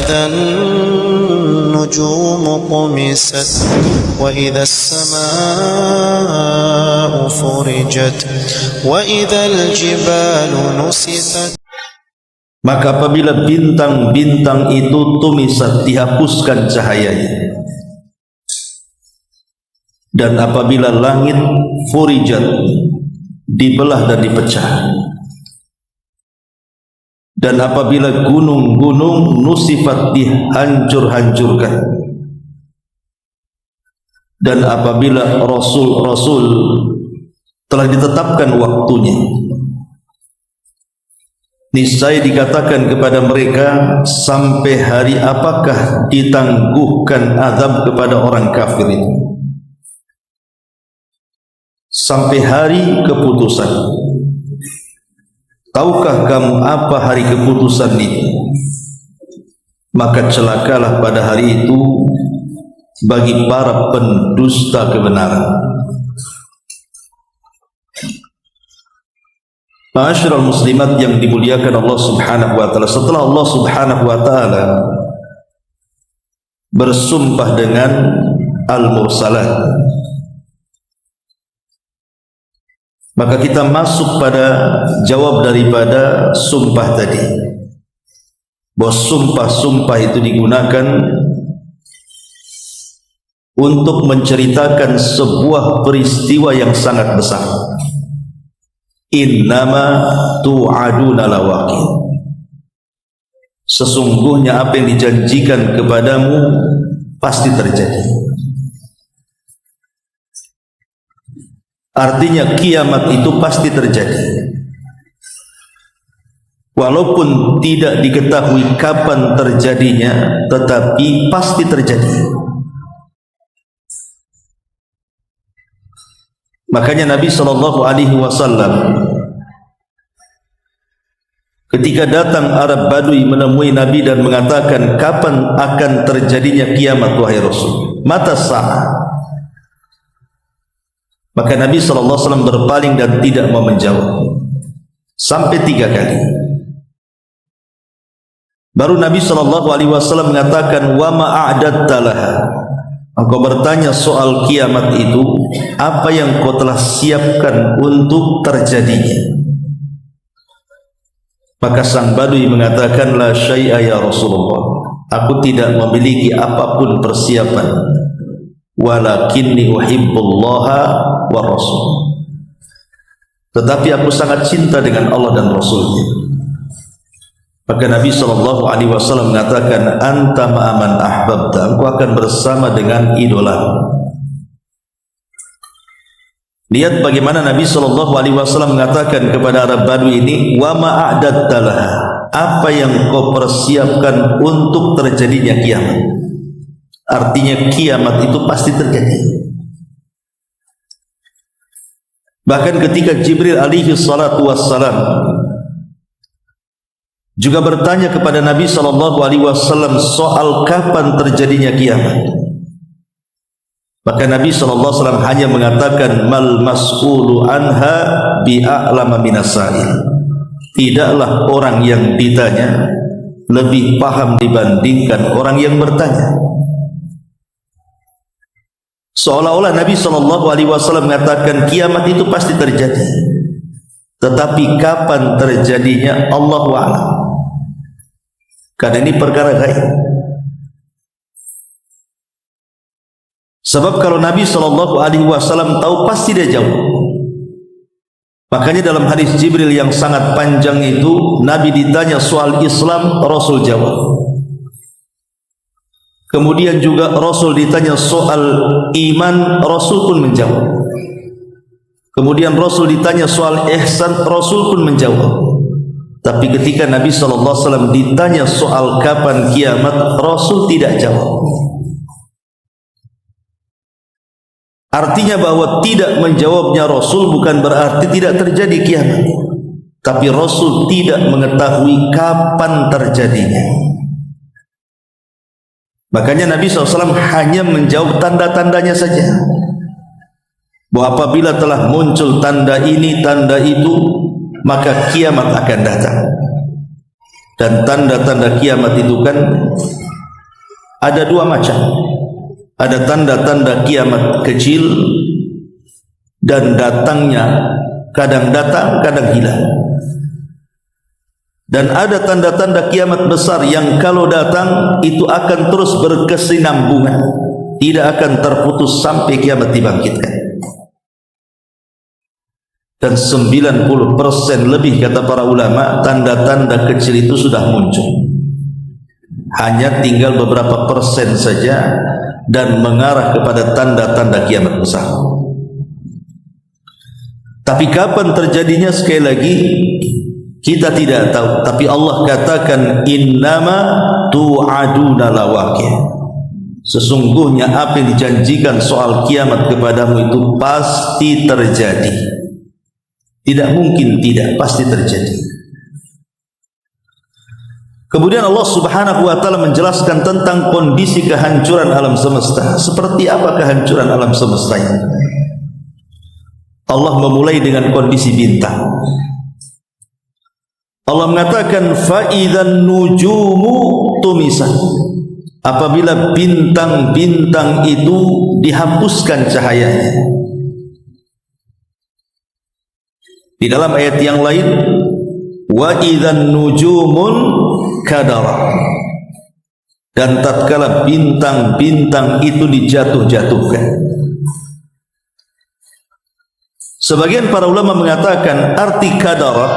وإذا النجوم طمست وإذا السماء فرجت وإذا الجبال نسفت. Maka apabila bintang-bintang itu tumisat, dihapuskan cahayanya, dan apabila langit furijat, dibelah dan dipecah, dan apabila gunung-gunung nusifat, dihancur-hancurkan, dan apabila rasul-rasul telah ditetapkan waktunya, niscaya dikatakan kepada mereka, sampai hari apakah ditangguhkan azab kepada orang kafir itu? Sampai hari keputusan. Tahukah kamu apa hari keputusan itu? Maka celakalah pada hari itu bagi para pendusta kebenaran. Ma'asyiral muslimat yang dimuliakan Allah Subhanahu wa taala, setelah Allah Subhanahu wa taala bersumpah dengan al-mursalat, maka kita masuk pada jawab daripada sumpah tadi. Bahwa sumpah-sumpah itu digunakan untuk menceritakan sebuah peristiwa yang sangat besar. Innama tu'aduna lawaqi, sesungguhnya apa yang dijanjikan kepadamu pasti terjadi. Artinya kiamat itu pasti terjadi, walaupun tidak diketahui kapan terjadinya, tetapi pasti terjadi. Makanya Nabi SAW ketika datang Arab Badui menemui Nabi dan mengatakan, kapan akan terjadinya kiamat wahai Rasul? Mata sa'ah. Maka Nabi SAW berpaling dan tidak mau menjawab sampai 3 kali. Baru Nabi SAW mengatakan, wa ma'a'adatta laha. Engkau bertanya soal kiamat itu, apa yang kau telah siapkan untuk terjadinya? Maka sang Badui mengatakan, la syai'a ya Rasulullah, aku tidak memiliki apapun persiapan, walakinni uhibbullaha wa rasul, tetapi aku sangat cinta dengan Allah dan Rasulnya. Maka Nabi SAW mengatakan, anta ma'aman ahbabta, engkau akan bersama dengan idola. Lihat bagaimana Nabi SAW mengatakan kepada Arab Badui ini, wa ma'adatta laha, apa yang kau persiapkan untuk terjadinya kiamat? Artinya kiamat itu pasti terjadi. Bahkan ketika Jibril alaihi salatu wassalam juga bertanya kepada Nabi SAW soal kapan terjadinya kiamat, maka Nabi SAW hanya mengatakan, mal mas'ulu anha bi'a'lama minasail, tidaklah orang yang ditanya lebih paham dibandingkan orang yang bertanya. Seolah-olah Nabi SAW mengatakan kiamat itu pasti terjadi, tetapi kapan terjadinya Allahu a'lam, karena ini perkara gaib. Sebab kalau Nabi SAW tahu, pasti dia jawab. Makanya dalam hadis Jibril yang sangat panjang itu, Nabi ditanya soal Islam, Rasul jawab. Kemudian juga Rasul ditanya soal iman, Rasul pun menjawab. Kemudian Rasul ditanya soal ihsan, Rasul pun menjawab. Tapi ketika Nabi SAW ditanya soal kapan kiamat, Rasul tidak jawab. Artinya bahwa tidak menjawabnya Rasul bukan berarti tidak terjadi kiamat, tapi Rasul tidak mengetahui kapan terjadinya. Makanya Nabi SAW hanya menjawab tanda-tandanya saja, bahwa apabila telah muncul tanda ini, tanda itu, maka kiamat akan datang. Dan tanda-tanda kiamat itu kan ada dua macam. Ada tanda-tanda kiamat kecil dan datangnya kadang datang, kadang hilang. Dan ada tanda-tanda kiamat besar yang kalau datang itu akan terus berkesinambungan, tidak akan terputus sampai kiamat dibangkitkan. Dan 90% lebih kata para ulama, tanda-tanda kecil itu sudah muncul. Hanya tinggal beberapa persen saja dan mengarah kepada tanda-tanda kiamat besar. Tapi kapan terjadinya sekali lagi kita tidak tahu. Tapi Allah katakan innama tu'aduna lawaqi'. Sesungguhnya apa yang dijanjikan soal kiamat kepadamu itu pasti terjadi. Tidak mungkin tidak, pasti terjadi. Kemudian Allah Subhanahu wa taala menjelaskan tentang kondisi kehancuran alam semesta. Seperti apa kehancuran alam semesta ini? Allah memulai dengan kondisi bintang. Allah mengatakan fa idzan nujumu tumisat. Apabila bintang-bintang itu dihapuskan cahayanya. Di dalam ayat yang lain, wa idzan nujumun kadara. Dan tatkala bintang-bintang itu dijatuh-jatuhkan. Sebagian para ulama mengatakan arti kadara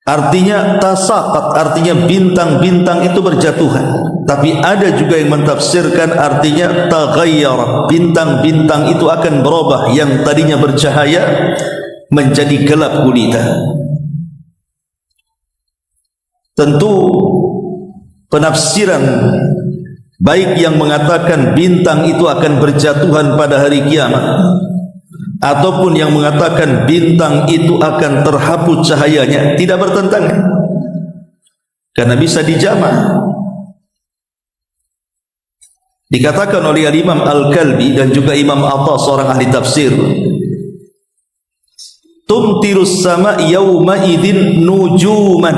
artinya tasaqat, artinya bintang-bintang itu berjatuhan. Tapi ada juga yang mentafsirkan artinya taghayyara, bintang-bintang itu akan berubah, yang tadinya bercahaya menjadi gelap gulita. Tentu penafsiran baik yang mengatakan bintang itu akan berjatuhan pada hari kiamat, ataupun yang mengatakan bintang itu akan terhapus cahayanya, tidak bertentangan, karena bisa dijamak. Dikatakan oleh Imam Al-Kalbi dan juga Imam Atha, seorang ahli tafsir, tumtirus sama yawma idin nujuman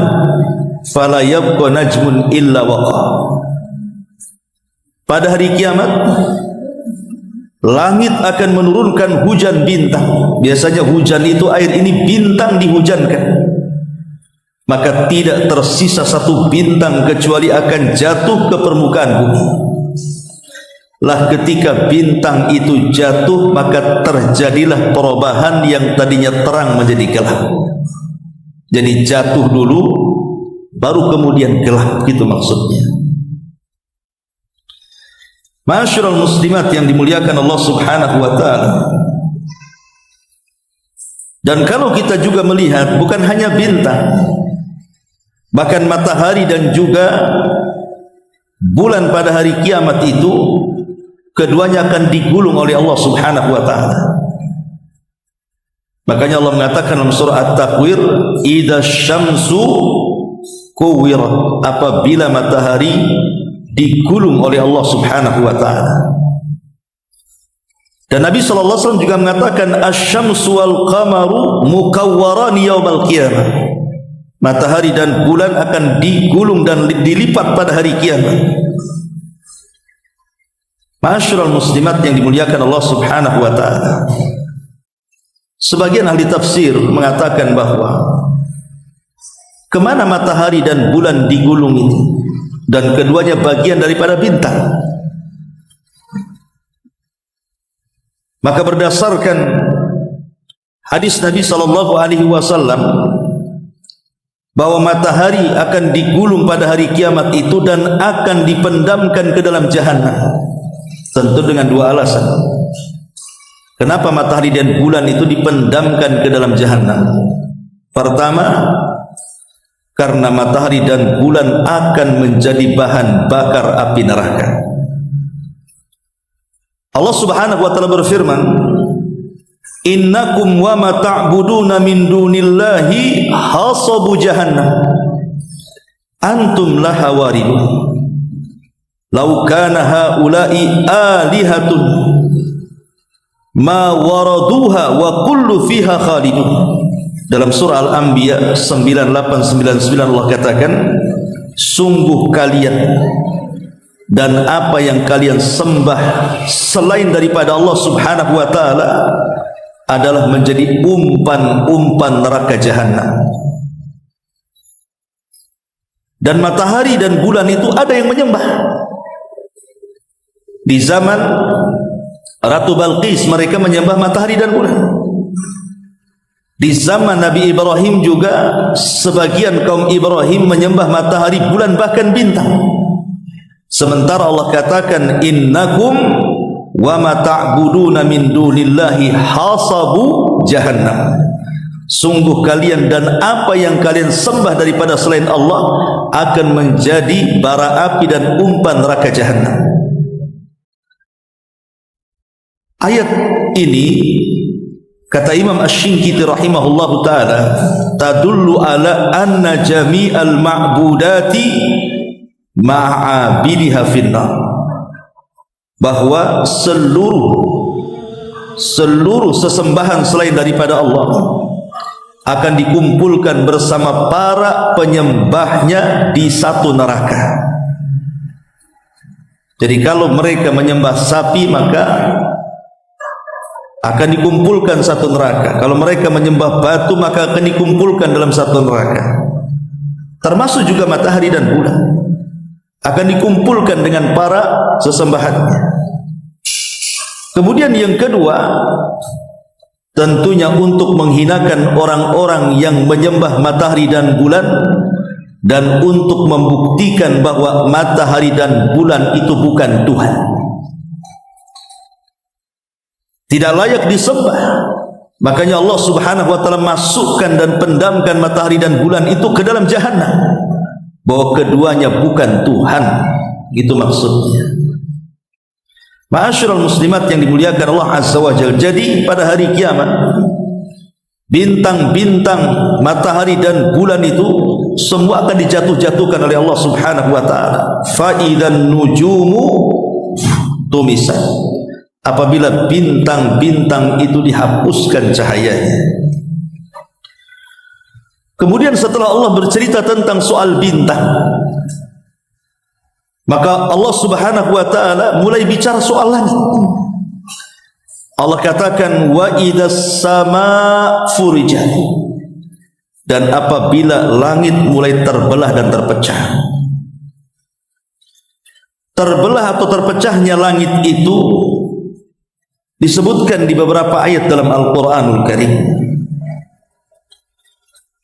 fala yabqa najmun illa waqa. Pada hari kiamat langit akan menurunkan hujan bintang. Biasanya hujan itu air, ini bintang dihujankan. Maka tidak tersisa satu bintang kecuali akan jatuh ke permukaan bumi. Lah ketika bintang itu jatuh, maka terjadilah perubahan yang tadinya terang menjadi gelap. Jadi jatuh dulu, baru kemudian gelap, gitu maksudnya. Ma'asyiral muslimat yang dimuliakan Allah Subhanahu wa taala. Dan kalau kita juga melihat bukan hanya bintang, bahkan matahari dan juga bulan pada hari kiamat itu keduanya akan digulung oleh Allah Subhanahu wa taala. Makanya Allah mengatakan dalam surah At-Takwir, idza syamsu kuwirat, apabila matahari digulung oleh Allah Subhanahu wa taala. Dan Nabi sallallahu alaihi wasallam juga mengatakan asy-syamsu wal qamaru mukawwaran yaumal qiyamah. Matahari dan bulan akan digulung dan dilipat pada hari kiamat. Ma'asyiral muslimat yang dimuliakan Allah Subhanahu wa taala. Sebagian ahli tafsir mengatakan bahwa kemana matahari dan bulan digulung ini, dan keduanya bagian daripada bintang. Maka berdasarkan hadis Nabi sallallahu alaihi wasallam bahwa matahari akan digulung pada hari kiamat itu dan akan dipendamkan ke dalam jahanam. Tentu dengan dua alasan. Kenapa matahari dan bulan itu dipendamkan ke dalam jahanam? Pertama, karena matahari dan bulan akan menjadi bahan bakar api neraka. Allah Subhanahu wa taala berfirman, innakum wa ma ta'buduna min dunillahi hasabu jahannam antum laha waridun law kana haula'i alihatun ma waraduha wa kullu fiha khalidun. Dalam surah Al-Anbiya 9899 Allah katakan, sungguh kalian dan apa yang kalian sembah selain daripada Allah Subhanahu wa taala adalah menjadi umpan-umpan neraka jahanam. Dan matahari dan bulan itu ada yang menyembah. Di zaman Ratu Balqis mereka menyembah matahari dan bulan. Di zaman Nabi Ibrahim juga sebagian kaum Ibrahim menyembah matahari, bulan, bahkan bintang. Sementara Allah katakan, innakum wa ma ta'buduna min dunillahi hasabu jahannam. Sungguh kalian dan apa yang kalian sembah daripada selain Allah akan menjadi bara api dan umpan neraka jahanam. Ayat ini, kata Imam Asy-Shinqiti rahimahullahu ta'ala, tadullu ala anna jami'al ma'budati ma'abidiha finnar, bahwa seluruh sesembahan selain daripada Allah akan dikumpulkan bersama para penyembahnya di satu neraka. Jadi kalau mereka menyembah sapi maka akan dikumpulkan satu neraka. Kalau mereka menyembah batu maka akan dikumpulkan dalam satu neraka. Termasuk juga matahari dan bulan akan dikumpulkan dengan para sesembahannya. Kemudian yang kedua, tentunya untuk menghinakan orang-orang yang menyembah matahari dan bulan, dan untuk membuktikan bahwa matahari dan bulan itu bukan Tuhan, tidak layak disembah. Makanya Allah Subhanahu wa taala masukkan dan pendamkan matahari dan bulan itu ke dalam jahanam, bahwa keduanya bukan Tuhan. Itu maksudnya. Ma'asyiral muslimat yang dimuliakan Allah Azza wa Jalla. Jadi pada hari kiamat, bintang-bintang, matahari dan bulan itu semua akan dijatuh-jatuhkan oleh Allah Subhanahu wa taala. Fa idzan nujumu tumisat. Apabila bintang-bintang itu dihapuskan cahayanya. Kemudian setelah Allah bercerita tentang soal bintang, maka Allah Subhanahu wa taala mulai bicara soal langit. Allah katakan, wa idzas samaa furijat, dan apabila langit mulai terbelah dan terpecah. Terbelah atau terpecahnya langit itu disebutkan di beberapa ayat dalam Al-Quranul Karim.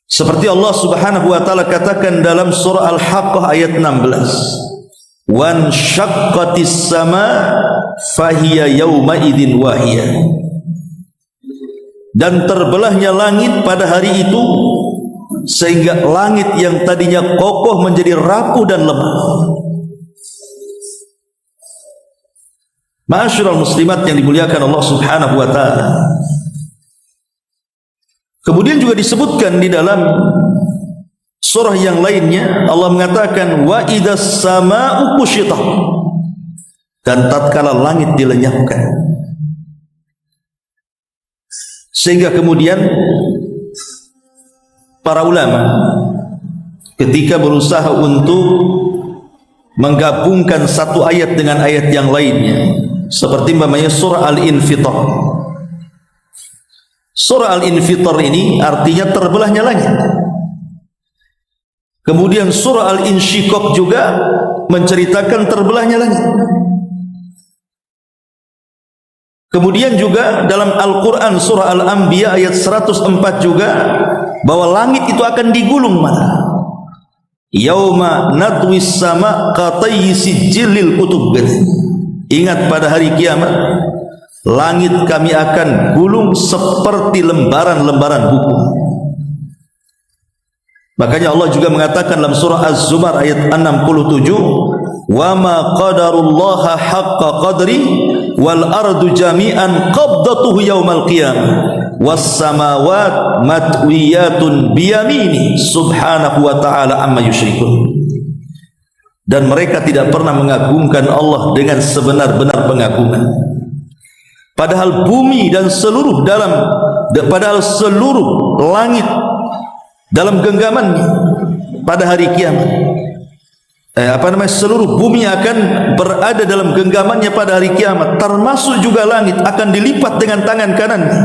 Seperti Allah Subhanahu wa taala katakan dalam surah Al-Haqqah ayat 16, wan syaqqatis sama fahiya yauma idzin wahiyah, dan terbelahnya langit pada hari itu sehingga langit yang tadinya kokoh menjadi rapuh dan lemah. Ma'asyiral muslimat yang dimuliakan Allah Subhanahu wa taala. Kemudian juga disebutkan di dalam surah yang lainnya, Allah mengatakan wa idzas samaa'u kushitat, dan tatkala langit dilenyapkan. Sehingga kemudian para ulama ketika berusaha untuk menggabungkan satu ayat dengan ayat yang lainnya, seperti namanya surah Al-Infitar. Surah Al-Infitar ini artinya terbelahnya langit. Kemudian surah Al-Insyiqaq juga menceritakan terbelahnya langit. Kemudian juga dalam Al-Quran surah Al-Anbiya ayat 104 juga, bahwa langit itu akan digulung mana? Yauma natwis sama katayyi sijilil kutub. Ingat pada hari kiamat, langit kami akan gulung seperti lembaran-lembaran buku. Makanya Allah juga mengatakan dalam surah Az-Zumar ayat 67, wa ma qadarullaha haqqa qadri wal ardu jami'an qabdatuhu yaumal qiyamah was samawat matwiyatun biyamini subhanahu wa ta'ala amma yusyrikun. Dan mereka tidak pernah mengagungkan Allah dengan sebenar-benar pengagungan. padahal bumi dan padahal seluruh langit dalam genggamannya pada hari kiamat. Seluruh bumi akan berada dalam genggamannya pada hari kiamat, termasuk juga langit akan dilipat dengan tangan kanannya.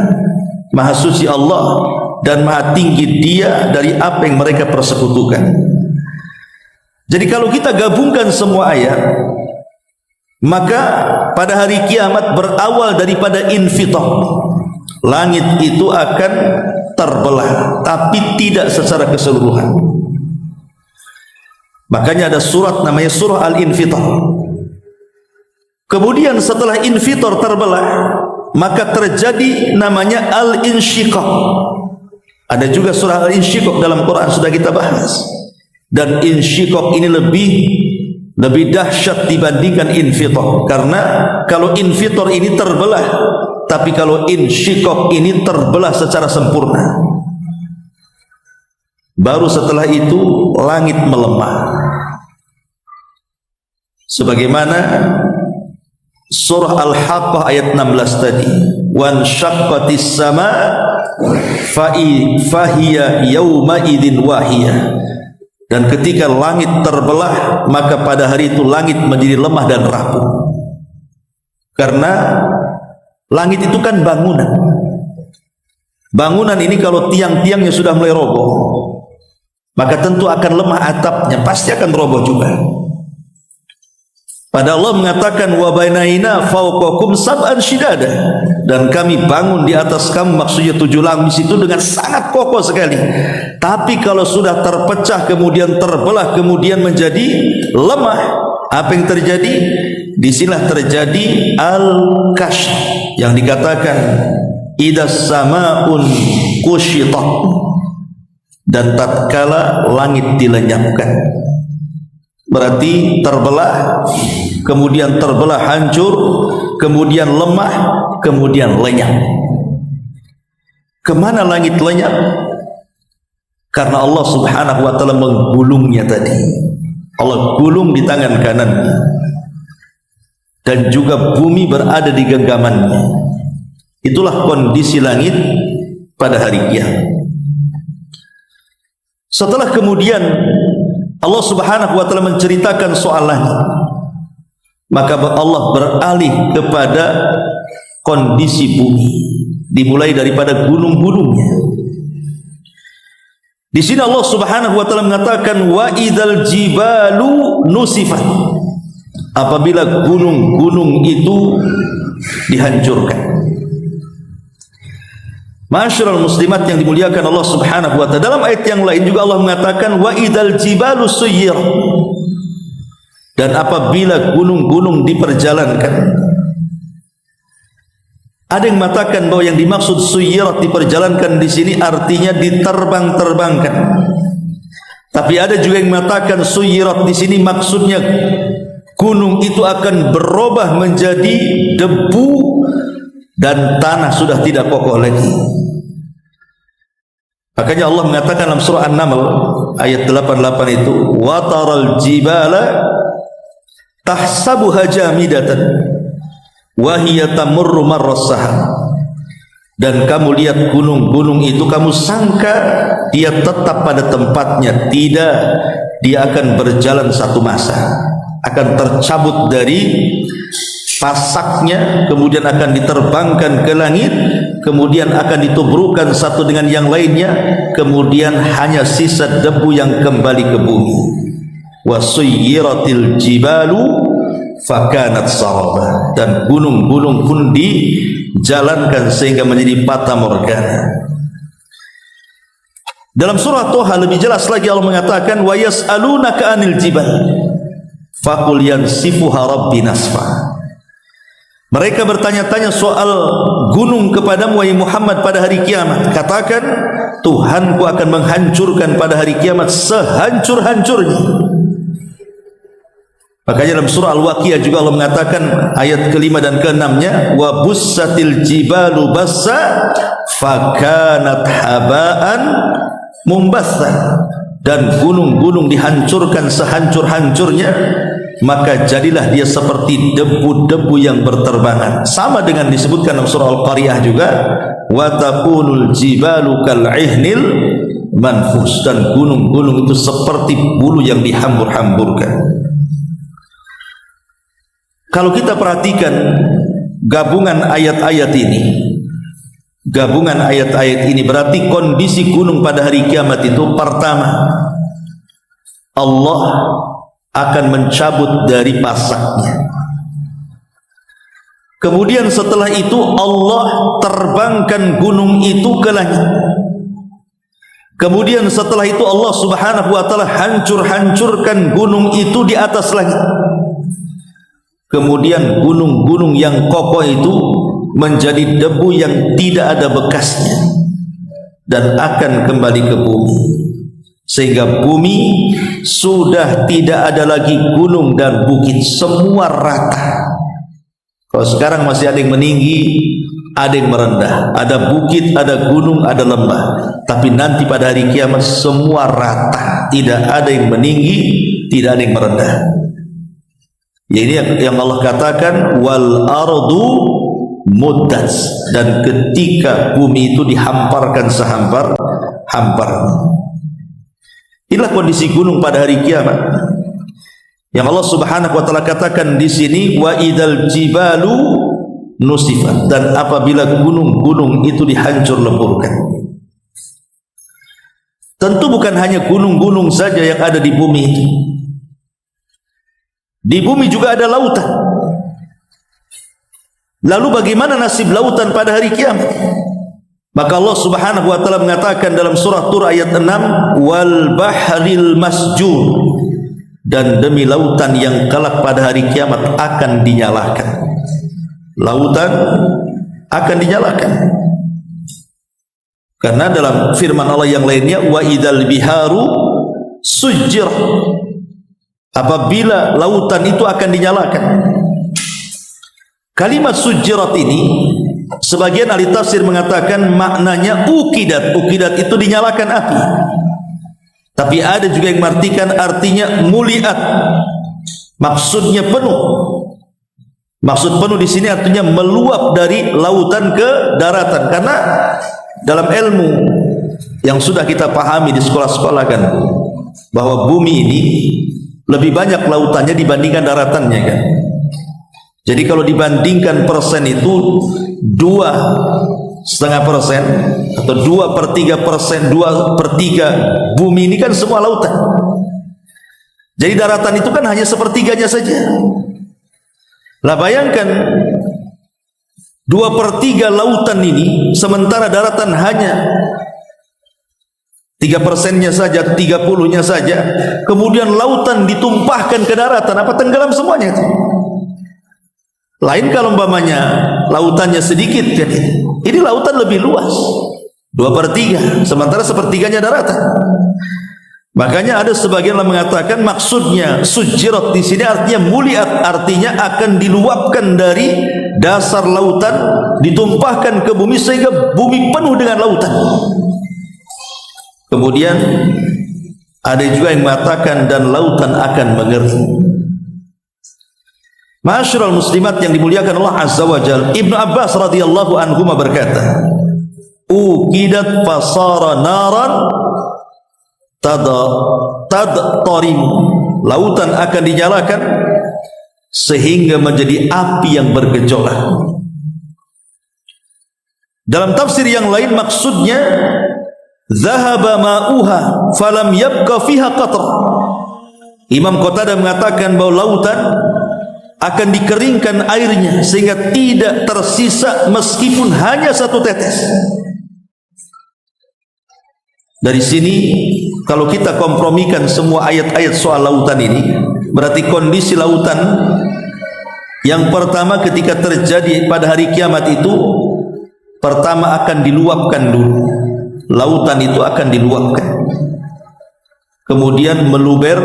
Maha suci Allah dan maha tinggi Dia dari apa yang mereka persekutukan. Jadi kalau kita gabungkan semua ayat, maka pada hari kiamat berawal daripada infitar. Langit itu akan terbelah, tapi tidak secara keseluruhan. Makanya ada surat namanya surah Al-Infitar. Kemudian setelah infitar terbelah, maka terjadi namanya Al-Insyiqaq. Ada juga surah Al-Insyiqaq dalam Quran, sudah kita bahas. Dan insyiqaq ini lebih dahsyat dibandingkan infitar, karena kalau infitar ini terbelah, tapi kalau insyiqaq ini terbelah secara sempurna. Baru setelah itu langit melemah, sebagaimana surah Al-Haqqah ayat 16 tadi, wan syaqqatis sama fahiya yawma idzin wahiyah. Dan ketika langit terbelah, maka pada hari itu langit menjadi lemah dan rapuh. Karena langit itu kan bangunan. Bangunan ini kalau tiang-tiangnya sudah mulai roboh, maka tentu akan lemah atapnya, pasti akan roboh juga. Pada Allah mengatakan wa bainaina fawqakum sab'an shidada, dan kami bangun di atas kamu, maksudnya 7 lapis itu dengan sangat kokoh sekali. Tapi kalau sudah terpecah kemudian terbelah kemudian menjadi lemah, apa yang terjadi? Disinilah terjadi al-kasy yang dikatakan idas samaun kusyitat, dan tatkala langit dilenyapkan. Berarti terbelah, kemudian terbelah hancur, kemudian lemah, kemudian lenyap. Kemana langit lenyap? Karena Allah subhanahu wa ta'ala menggulungnya tadi. Allah gulung di tangan kanannya, dan juga bumi berada di genggamannya. Itulah kondisi langit pada hari kiamat. Setelah kemudian Allah subhanahu wa ta'ala menceritakan soal langit, maka Allah beralih kepada kondisi bumi, dimulai daripada gunung-gunungnya. Di sini Allah subhanahu wa ta'ala mengatakan wa idzal jibalu nusifat, apabila gunung-gunung itu dihancurkan. Ma'asyiral muslimat yang dimuliakan Allah subhanahu wa ta'ala, dalam ayat yang lain juga Allah mengatakan wa idzal jibalu suyyir, dan apabila gunung-gunung diperjalankan. Ada yang mengatakan bahwa yang dimaksud suyyirat diperjalankan di sini artinya diterbang-terbangkan. Tapi ada juga yang mengatakan suyyirat di sini maksudnya gunung itu akan berubah menjadi debu dan tanah sudah tidak kokoh lagi. Makanya Allah mengatakan dalam surah An-Naml ayat 88 itu wa taral jibala tahsabuha jamidatan wa hiya tamurru marras sahab, dan kamu lihat gunung-gunung itu kamu sangka dia tetap pada tempatnya. Tidak, dia akan berjalan satu masa, akan tercabut dari pasaknya, kemudian akan diterbangkan ke langit, kemudian akan ditubrukkan satu dengan yang lainnya, kemudian hanya sisa debu yang kembali ke bumi. Wa suyyiratil jibalu fakanat saraba, dan gunung-gunung pun dijalankan sehingga menjadi fata morgana. Dalam surah Toha lebih jelas lagi Allah mengatakan wa yas'alunaka 'anil jibal faqul yansifuha rabbi nasfa. Mereka bertanya-tanya soal gunung kepadamu wahai Muhammad pada hari kiamat. Katakan, Tuhanku akan menghancurkan pada hari kiamat sehancur-hancurnya. Makanya dalam surah Al-Waqiah juga Allah mengatakan ayat ke-5 dan ke-6-nya wa bussatil jibalu bassa fakanat habaan mumbatha, dan gunung-gunung dihancurkan sehancur-hancurnya, maka jadilah dia seperti debu-debu yang berterbangan. Sama dengan disebutkan dalam surah Al-Qari'ah juga, wa takunul jibalu kal'ihnil manfus, dan gunung-gunung itu seperti bulu yang dihambur-hamburkan. Kalau kita perhatikan gabungan ayat-ayat ini berarti kondisi gunung pada hari kiamat itu, pertama, Allah akan mencabut dari pasaknya. Kemudian setelah itu Allah terbangkan gunung itu ke langit. Kemudian setelah itu Allah Subhanahu wa taala hancurkan gunung itu di atas langit. Kemudian gunung-gunung yang kokoh itu menjadi debu yang tidak ada bekasnya dan akan kembali ke bumi, sehingga bumi sudah tidak ada lagi gunung dan bukit, semua rata. Kalau sekarang masih ada yang meninggi, ada yang merendah, ada bukit, ada gunung, ada lembah, tapi nanti pada hari kiamat semua rata, tidak ada yang meninggi, tidak ada yang merendah. Ini yang Allah katakan wal ardu muddat, dan ketika bumi itu dihamparkan sehampar-hamparnya. Inilah kondisi gunung pada hari kiamat yang Allah Subhanahu wa taala katakan di sini, wa idzal jibalu nusifat, dan apabila gunung-gunung itu dihancur leburkan. Tentu bukan hanya gunung-gunung saja yang ada di bumi itu. Di bumi juga ada lautan. Lalu bagaimana nasib lautan pada hari kiamat? Maka Allah Subhanahu wa taala mengatakan dalam surah Tur ayat 6, wal bahril masjur, dan demi lautan yang kelak pada hari kiamat akan dinyalakan. Lautan akan dinyalakan. Karena dalam firman Allah yang lainnya, wa idzal biharu sujjir, apabila lautan itu akan dinyalakan. Kalimat sujjirat ini sebagian ahli tafsir mengatakan maknanya ukidat. Ukidat itu dinyalakan api. Tapi ada juga yang mengartikan artinya muliat. Maksudnya penuh. Maksud penuh di sini artinya meluap dari lautan ke daratan. Karena dalam ilmu yang sudah kita pahami di sekolah-sekolah kan, bahwa bumi ini lebih banyak lautannya dibandingkan daratannya kan. Jadi kalau dibandingkan persen itu 2,5% atau 2/3%, 2/3 bumi ini kan semua lautan. Jadi daratan itu kan hanya sepertiganya saja. Lah bayangkan 2/3 lautan ini, sementara daratan hanya 3%-nya saja, 30-nya saja. Kemudian lautan ditumpahkan ke daratan, apa tenggelam semuanya itu? Lain kalau umpamanya lautannya sedikit kan, ini lautan lebih luas, 2/3, sementara sepertiganya daratan. Makanya ada sebagian yang mengatakan maksudnya sujjirat di sini artinya muliat, artinya akan diluapkan dari dasar lautan, ditumpahkan ke bumi sehingga bumi penuh dengan lautan. Kemudian ada juga yang mengatakan dan lautan akan mengerti. Ma'asyiral muslimat yang dimuliakan Allah Azza wa Jalla, Ibnu Abbas radhiyallahu anhu berkata, ukidat fasara naran tadtarim, lautan akan dinyalakan sehingga menjadi api yang bergejolak. Dalam tafsir yang lain maksudnya zahaba ma'uha falam yabqa fiha qatra. Imam Qatadah mengatakan bahwa lautan akan dikeringkan airnya sehingga tidak tersisa meskipun hanya satu tetes. Dari sini kalau kita kompromikan semua ayat-ayat soal lautan ini, berarti kondisi lautan yang pertama ketika terjadi pada hari kiamat itu, pertama akan diluapkan dulu. Lautan itu akan diluapkan, kemudian meluber,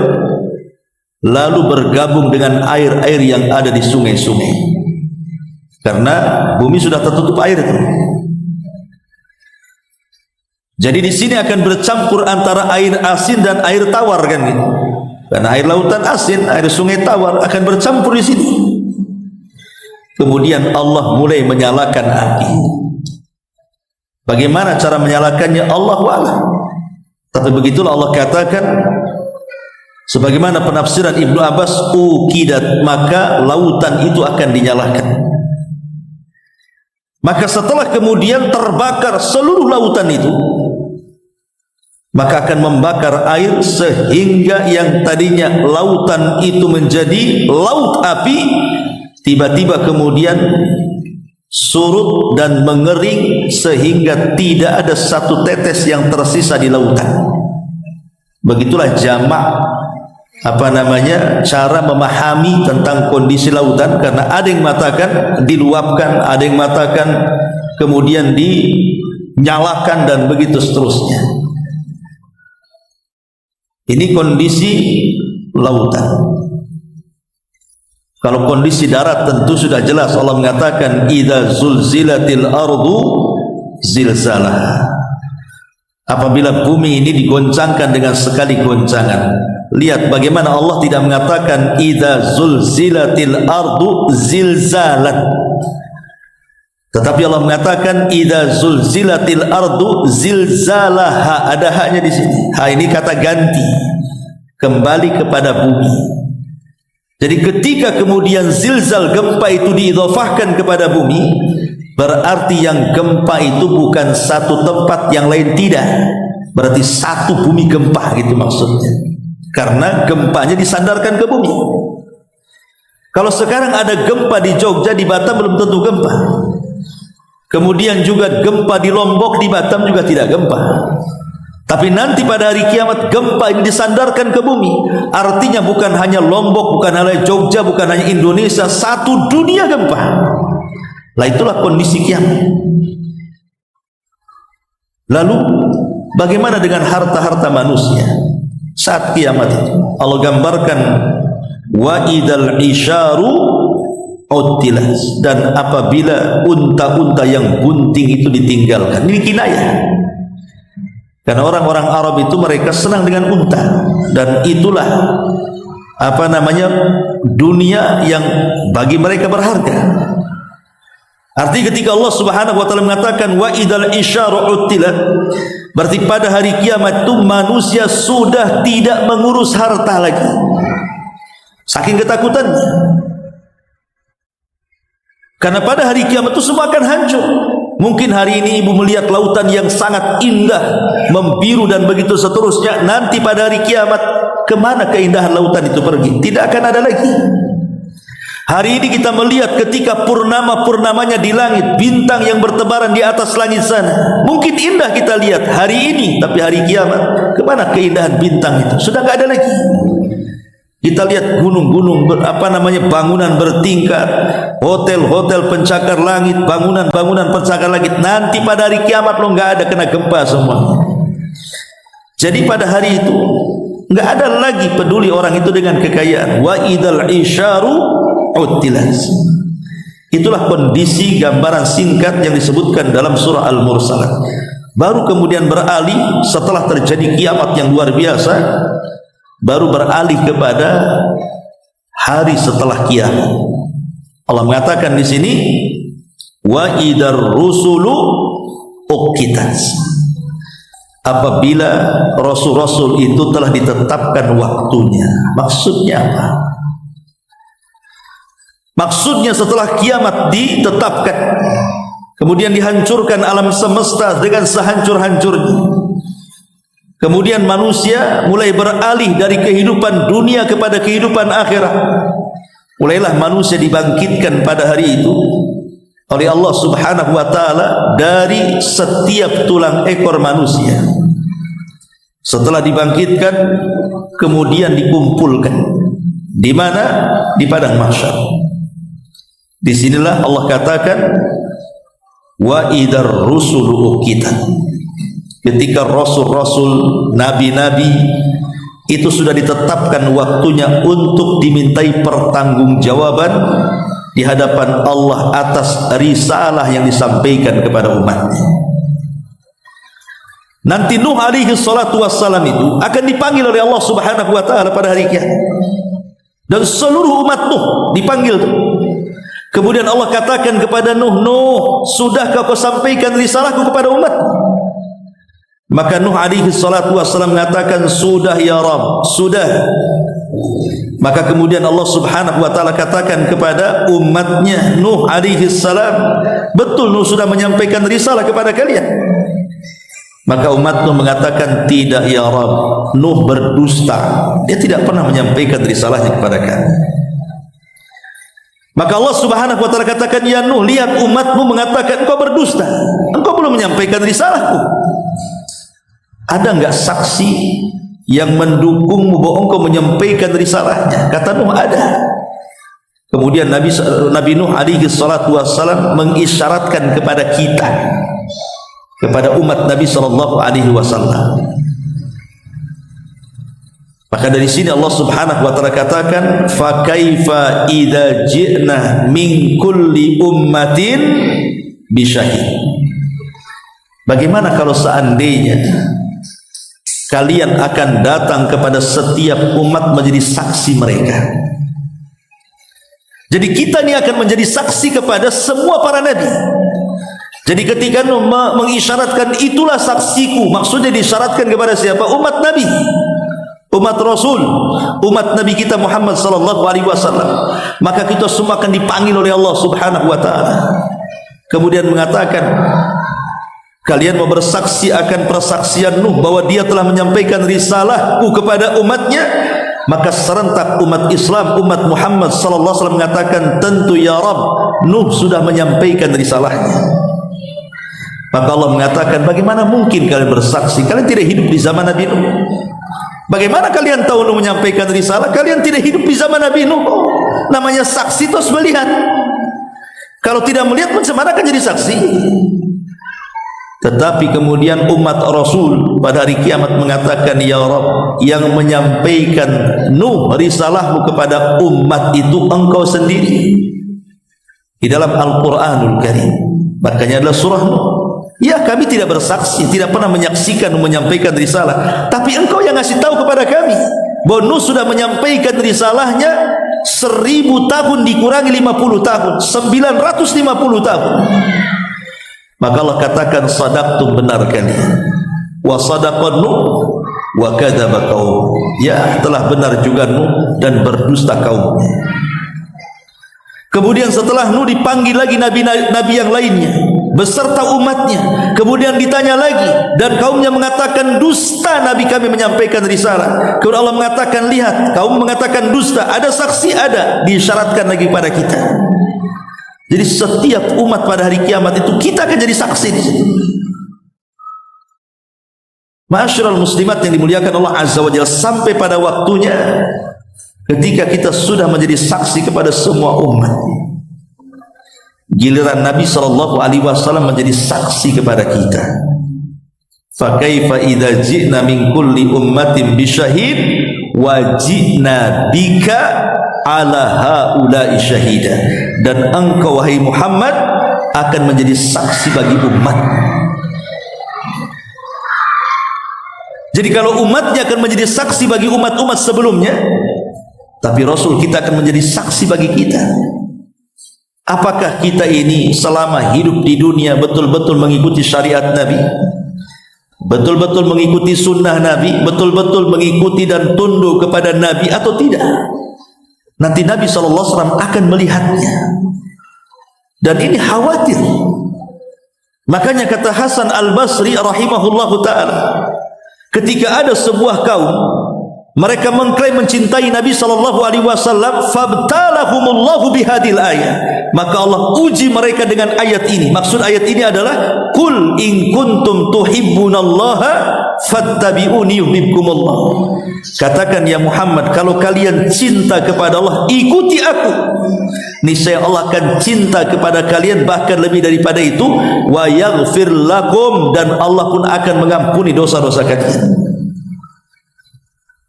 lalu bergabung dengan air-air yang ada di sungai-sungai, karena bumi sudah tertutup air itu. Jadi di sini akan bercampur antara air asin dan air tawar kan gitu. Karena air lautan asin, air sungai tawar akan bercampur di sini. Kemudian Allah mulai menyalakan api. Bagaimana cara menyalakannya? Allahu a'lam. Tapi begitulah Allah katakan, sebagaimana penafsiran Ibnu Abbas, ukidat, maka lautan itu akan dinyalakan. Maka setelah kemudian terbakar seluruh lautan itu, maka akan membakar air sehingga yang tadinya lautan itu menjadi laut api, tiba-tiba kemudian surut dan mengering sehingga tidak ada satu tetes yang tersisa di lautan. Begitulah jamak cara memahami tentang kondisi lautan, karena ada yang mengatakan diluapkan, ada yang mengatakan kemudian dinyalakan, dan begitu seterusnya. Ini kondisi lautan. Kalau kondisi darat tentu sudah jelas, Allah mengatakan idza zulzilatil ardu zilzalaha. Apabila bumi ini digoncangkan dengan sekali goncangan. Lihat bagaimana Allah tidak mengatakan idza zulzilatil ardu zilzalan, tetapi Allah mengatakan idza zulzilatil ardu zilzalaha. Ada haknya di sini. Ha ini kata ganti, kembali kepada bumi. Jadi ketika kemudian zilzal, gempa itu diidhafahkan kepada bumi, berarti yang gempa itu bukan satu tempat yang lain, tidak. Berarti satu bumi gempa, gitu maksudnya. Karena gempanya disandarkan ke bumi. Kalau sekarang ada gempa di Jogja, di Batam belum tentu gempa. Kemudian juga gempa di Lombok, di Batam juga tidak gempa. Tapi nanti pada hari kiamat gempa ini disandarkan ke bumi. Artinya bukan hanya Lombok, bukan hanya Jogja, bukan hanya Indonesia, satu dunia gempa. Lah itulah kondisi kiamat. Lalu bagaimana dengan harta-harta manusia saat kiamat itu? Allah gambarkan wa idal isyaru utilas, dan apabila unta-unta yang bunting itu ditinggalkan. Ini kinayah. Karena orang-orang Arab itu mereka senang dengan unta, dan itulah dunia yang bagi mereka berharga. Artinya ketika Allah Subhanahu wa taala mengatakan wa idal isyaru utilat, berarti pada hari kiamat itu manusia sudah tidak mengurus harta lagi, saking ketakutannya. Karena pada hari kiamat itu semua akan hancur. Mungkin hari ini ibu melihat lautan yang sangat indah, membiru dan begitu seterusnya. Nanti pada hari kiamat, kemana keindahan lautan itu pergi? Tidak akan ada lagi. Hari ini kita melihat ketika purnamanya di langit, bintang yang bertebaran di atas langit sana. Mungkin indah kita lihat hari ini, tapi hari kiamat, kemana keindahan bintang itu? Sudah tidak ada lagi. Kita lihat gunung-gunung, bangunan bertingkat, hotel-hotel pencakar langit, bangunan-bangunan pencakar langit. Nanti pada hari kiamat lo nggak ada, kena gempa semua. Jadi pada hari itu nggak ada lagi peduli orang itu dengan kekayaan. Wa idal isyaru utilas. Itulah kondisi gambaran singkat yang disebutkan dalam surah Al-Mursalat. Baru kemudian beralih setelah terjadi kiamat yang luar biasa, baru beralih kepada hari setelah kiamat. Allah mengatakan di sini wa idar rusulu uqitat. Apabila rasul-rasul itu telah ditetapkan waktunya. Maksudnya apa? Maksudnya setelah kiamat ditetapkan, kemudian dihancurkan alam semesta dengan sehancur-hancurnya. Kemudian manusia mulai beralih dari kehidupan dunia kepada kehidupan akhirat. Mulailah manusia dibangkitkan pada hari itu oleh Allah Subhanahu wa taala dari setiap tulang ekor manusia. Setelah dibangkitkan, kemudian dikumpulkan. Di mana? Di padang mahsyar. Disinilah Allah katakan wa idar rusulu uqitat. Ketika rasul-rasul, nabi-nabi itu sudah ditetapkan waktunya untuk dimintai pertanggungjawaban di hadapan Allah atas risalah yang disampaikan kepada umatnya. Nanti Nuh alaihi salatu wassalam itu akan dipanggil oleh Allah Subhanahu wa taala pada hari kiamat. Dan seluruh umat Nuh dipanggil. Kemudian Allah katakan kepada Nuh, Nuh, sudahkah kau sampaikan risalahku kepada umat? Maka Nuh alaihi salatu wassalam mengatakan, sudah ya Rabb, sudah. Maka kemudian Allah Subhanahu wa taala katakan kepada umatnya Nuh alaihi salam, betul Nuh sudah menyampaikan risalah kepada kalian. Maka umat Nuh mengatakan, tidak ya Rabb, Nuh berdusta, dia tidak pernah menyampaikan risalahnya kepada kami. Maka Allah Subhanahu wa taala katakan, ya Nuh, lihat umatmu mengatakan engkau berdusta, engkau belum menyampaikan risalahku. Ada enggak saksi yang mendukungmu bahwa engkau menyampaikan risalahnya? Kata Nuh, ada. Kemudian Nabi Nuh alaihi salatu wassalam mengisyaratkan kepada kita, kepada umat Nabi sallallahu alaihi wasallam. Maka dari sini Allah Subhanahu wa taala katakan, fa kaifa idza ji'na min kulli ummatin bisyahid. Bagaimana kalau seandainya kalian akan datang kepada setiap umat menjadi saksi mereka? Jadi kita ini akan menjadi saksi kepada semua para nabi. Jadi ketika Nuh mengisyaratkan itulah saksiku, maksudnya disyaratkan kepada siapa? Umat Nabi, umat Rasul, umat Nabi kita Muhammad sallallahu alaihi wasallam. Maka kita semua akan dipanggil oleh Allah Subhanahu wa taala. Kemudian mengatakan, kalian mau bersaksi akan persaksian Nuh bahwa dia telah menyampaikan risalahku kepada umatnya? Maka serentak umat Islam, umat Muhammad sallallahu alaihi wasallam mengatakan, tentu ya Rabb, Nuh sudah menyampaikan risalahnya. Maka Allah mengatakan, bagaimana mungkin kalian bersaksi? Kalian tidak hidup di zaman Nabi Nuh. Bagaimana kalian tahu Nuh menyampaikan risalah? Kalian tidak hidup di zaman Nabi Nuh. Namanya saksi terus melihat. Kalau tidak melihat, macam mana akan jadi saksi? Tetapi kemudian umat Rasul pada hari kiamat mengatakan, ya Rabb, yang menyampaikan Nuh risalahmu kepada umat itu engkau sendiri. Di dalam Al-Quranul Karim, makanya adalah surah Nuh. Ya, kami tidak bersaksi, tidak pernah menyaksikan menyampaikan risalah, tapi engkau yang ngasih tahu kepada kami bahwa Nuh sudah menyampaikan risalahnya 1000 tahun dikurangi 50 tahun, 950 tahun. Maka Allah katakan, sadaqtum, benar kalian. Wa sadaqa Nuh wa kadzaba qaum. Ya, telah benar juga Nuh dan berdusta kaumnya. Kemudian setelah Nuh dipanggil lagi nabi-nabi yang lainnya beserta umatnya. Kemudian ditanya lagi dan kaumnya mengatakan, dusta nabi kami menyampaikan risalah. Kemudian Allah mengatakan, lihat, kaum mengatakan dusta, ada saksi, ada, disyaratkan lagi pada kita. Jadi setiap umat pada hari kiamat itu kita akan jadi saksi di situ. Ma'asyiral muslimat yang dimuliakan Allah Azza wa Jalla, sampai pada waktunya ketika kita sudah menjadi saksi kepada semua umat, giliran Nabi sallallahu alaihi wasallam menjadi saksi kepada kita. Fa kaifa idza ji'na min kulli ummatin bisyahid wa ji'na bika ala haula'i syahida. Dan engkau wahai Muhammad akan menjadi saksi bagi umat. Jadi kalau umatnya akan menjadi saksi bagi umat-umat sebelumnya, tapi Rasul kita akan menjadi saksi bagi kita. Apakah kita ini selama hidup di dunia betul-betul mengikuti syariat Nabi, betul-betul mengikuti sunnah Nabi, betul-betul mengikuti dan tunduk kepada Nabi atau tidak? Nanti Nabi SAW akan melihatnya. Dan ini khawatir. Makanya kata Hasan Al-Basri rahimahullahu ta'ala, ketika ada sebuah kaum mereka mengklaim mencintai Nabi SAW, fabtalahumullahu bihadil ayat, maka Allah uji mereka dengan ayat ini. Maksud ayat ini adalah, Qul in kuntum tuhibbunallaha fattabi'uni yuhibbukumullah. Katakan ya Muhammad, kalau kalian cinta kepada Allah, ikuti aku, niscaya Allah akan cinta kepada kalian, bahkan lebih daripada itu, wa yaghfir lakum, dan Allah pun akan mengampuni dosa-dosa kalian.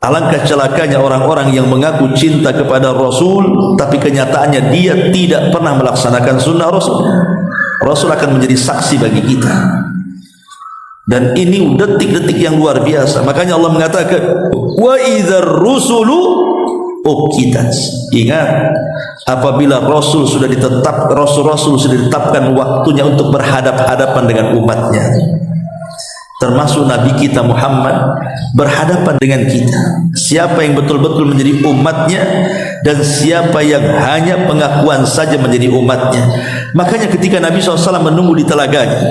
Alangkah celakanya orang-orang yang mengaku cinta kepada Rasul, tapi kenyataannya dia tidak pernah melaksanakan sunnah Rasul. Rasul akan menjadi saksi bagi kita. Dan ini detik-detik yang luar biasa. Makanya Allah mengatakan, wa idzar rusulu uqitat. Ingat, apabila rasul sudah rasul-rasul sudah ditetapkan waktunya untuk berhadap-hadapan dengan umatnya, termasuk Nabi kita Muhammad berhadapan dengan kita, siapa yang betul-betul menjadi umatnya dan siapa yang hanya pengakuan saja menjadi umatnya. Makanya ketika Nabi SAW menunggu di telaganya,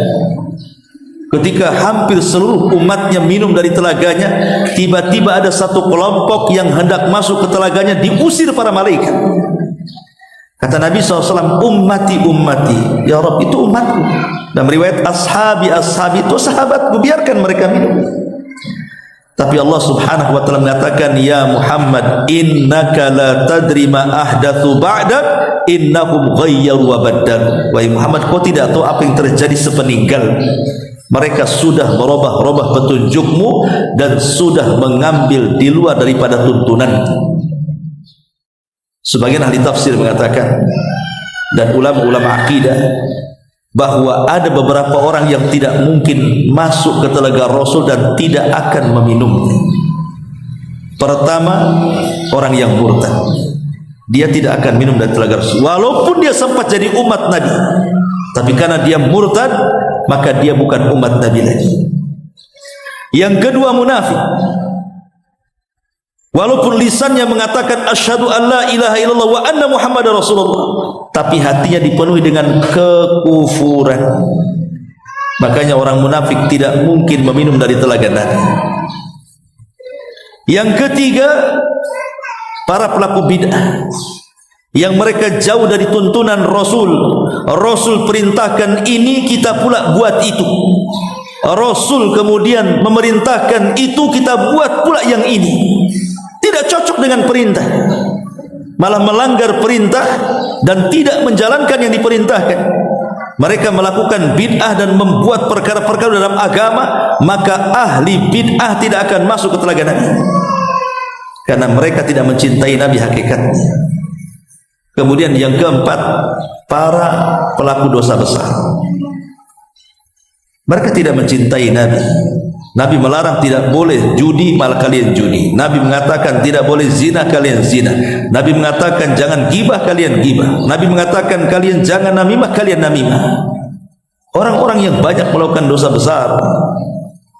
ketika hampir seluruh umatnya minum dari telaganya, tiba-tiba ada satu kelompok yang hendak masuk ke telaganya, diusir para malaikat. Kata Nabi SAW, ummati ummati, ya Rabb, itu umatku. Dan riwayat ashabi ashabi, itu sahabatku, biarkan mereka minum. Tapi Allah Subhanahu wa taala mengatakan, ya Muhammad, innaka la tadri ma ahdatsu ba'dak, innahum ghayyaru wa baddalu. Wahai Muhammad, kau tidak tahu apa yang terjadi sepeninggal. Mereka sudah merubah-rubah petunjukmu dan sudah mengambil di luar daripada tuntunan. Sebagian ahli tafsir mengatakan, dan ulama-ulama akidah, bahwa ada beberapa orang yang tidak mungkin masuk ke telaga Rasul dan tidak akan meminumnya. Pertama, orang yang murtad, dia tidak akan minum dari telaga Rasul walaupun dia sempat jadi umat Nabi. Tapi karena dia murtad, maka dia bukan umat Nabi lagi. Yang kedua, munafik. Walaupun lisannya mengatakan asyhadu an la ilaha illallah wa anna muhammadar rasulullah, tapi hatinya dipenuhi dengan kekufuran. Makanya orang munafik tidak mungkin meminum dari telaga Nabi. Yang ketiga, para pelaku bid'ah yang mereka jauh dari tuntunan Rasul. Rasul perintahkan ini, kita pula buat itu. Rasul kemudian memerintahkan itu, kita buat pula yang ini. Tidak cocok dengan perintah, malah melanggar perintah dan tidak menjalankan yang diperintahkan. Mereka melakukan bid'ah dan membuat perkara-perkara dalam agama, maka ahli bid'ah tidak akan masuk ke telaga Nabi, karena mereka tidak mencintai Nabi hakikatnya. Kemudian yang keempat, para pelaku dosa besar. Mereka tidak mencintai Nabi. Nabi melarang tidak boleh judi, malah kalian judi. Nabi mengatakan tidak boleh zina, kalian zina. Nabi mengatakan jangan gibah, kalian gibah. Nabi mengatakan kalian jangan namimah, kalian namimah. Orang-orang yang banyak melakukan dosa besar,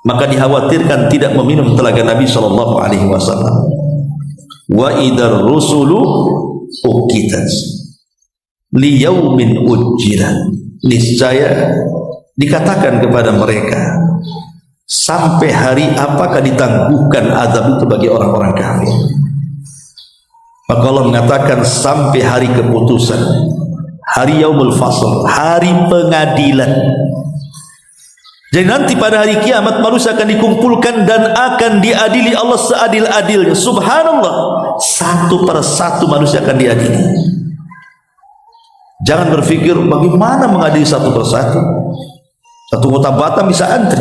maka dikhawatirkan tidak meminum telaga Nabi SAW. Wa idar rusulu uqitat liyaumin ujjilan. Niscaya dikatakan kepada mereka, sampai hari apakah ditangguhkan azab itu bagi orang-orang kafir. Maka Allah mengatakan sampai hari keputusan, hari yaumul fasl, hari pengadilan. Jadi nanti pada hari kiamat manusia akan dikumpulkan dan akan diadili Allah seadil-adilnya. Subhanallah, satu per satu manusia akan diadili. Jangan berpikir bagaimana mengadili satu per satu. Satu kota Batam bisa antri,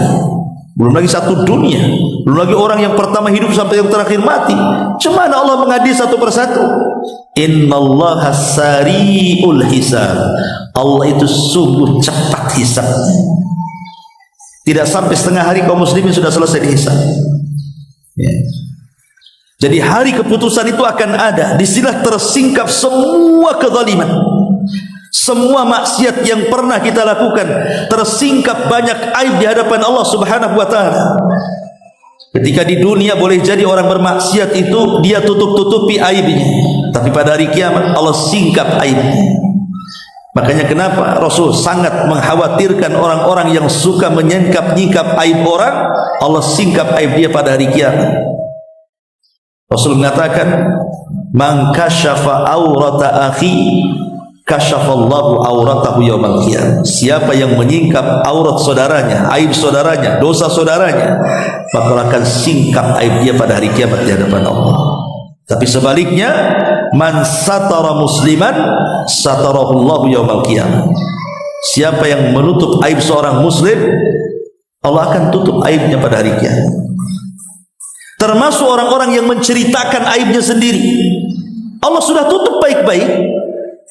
belum lagi satu dunia, belum lagi orang yang pertama hidup sampai yang terakhir mati. Cemana Allah mengadili satu persatu? Innallaha sari'ul hisab. Allah itu sungguh cepat hisabnya. Tidak sampai setengah hari kaum muslimin sudah selesai dihisab. Ya. Jadi hari keputusan itu akan ada. Disinilah tersingkap semua kezaliman, semua maksiat yang pernah kita lakukan. Tersingkap banyak aib di hadapan Allah Subhanahu wa taala. Ketika di dunia boleh jadi orang bermaksiat itu dia tutup-tutupi aibnya, tapi pada hari kiamat Allah singkap aibnya. Makanya kenapa Rasul sangat mengkhawatirkan orang-orang yang suka menyingkap-nyingkap aib orang, Allah singkap aib dia pada hari kiamat. Rasul mengatakan, "Man kasyafa aurata akhi kasyafallahu auratahu yaumal qiyamah." Siapa yang menyingkap aurat saudaranya, aib saudaranya, dosa saudaranya, maka akan singkap aib dia pada hari kiamat di hadapan Allah. Tapi sebaliknya, man satara musliman satarahullahu yaumal qiyamah. Siapa yang menutup aib seorang muslim, Allah akan tutup aibnya pada hari kiamat. Termasuk orang-orang yang menceritakan aibnya sendiri, Allah sudah tutup baik-baik.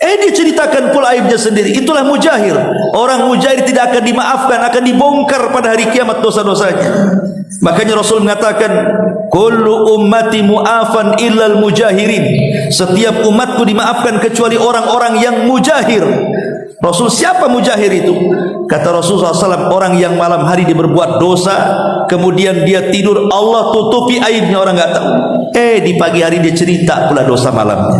Dia ceritakan pula aibnya sendiri. Itulah mujahir. Orang mujahir tidak akan dimaafkan, akan dibongkar pada hari kiamat dosa-dosanya. Makanya Rasul mengatakan, kullu ummati mu'afan illal mujahirin. Setiap umatku dimaafkan kecuali orang-orang yang mujahir. Rasul, siapa mujahir itu? Kata Rasulullah SAW, orang yang malam hari dia berbuat dosa, kemudian dia tidur, Allah tutupi aibnya, orang nggak tahu. Di pagi hari dia cerita pula dosa malamnya.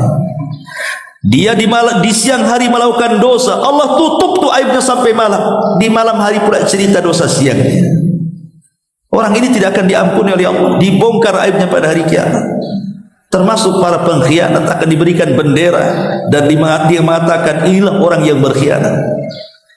Dia di siang hari melakukan dosa, Allah tutup tuh aibnya sampai malam. Di malam hari pula cerita dosa siangnya. Orang ini tidak akan diampuni oleh Allah, dibongkar aibnya pada hari kiamat. Termasuk para pengkhianat akan diberikan bendera dan dia mengatakan inilah orang yang berkhianat.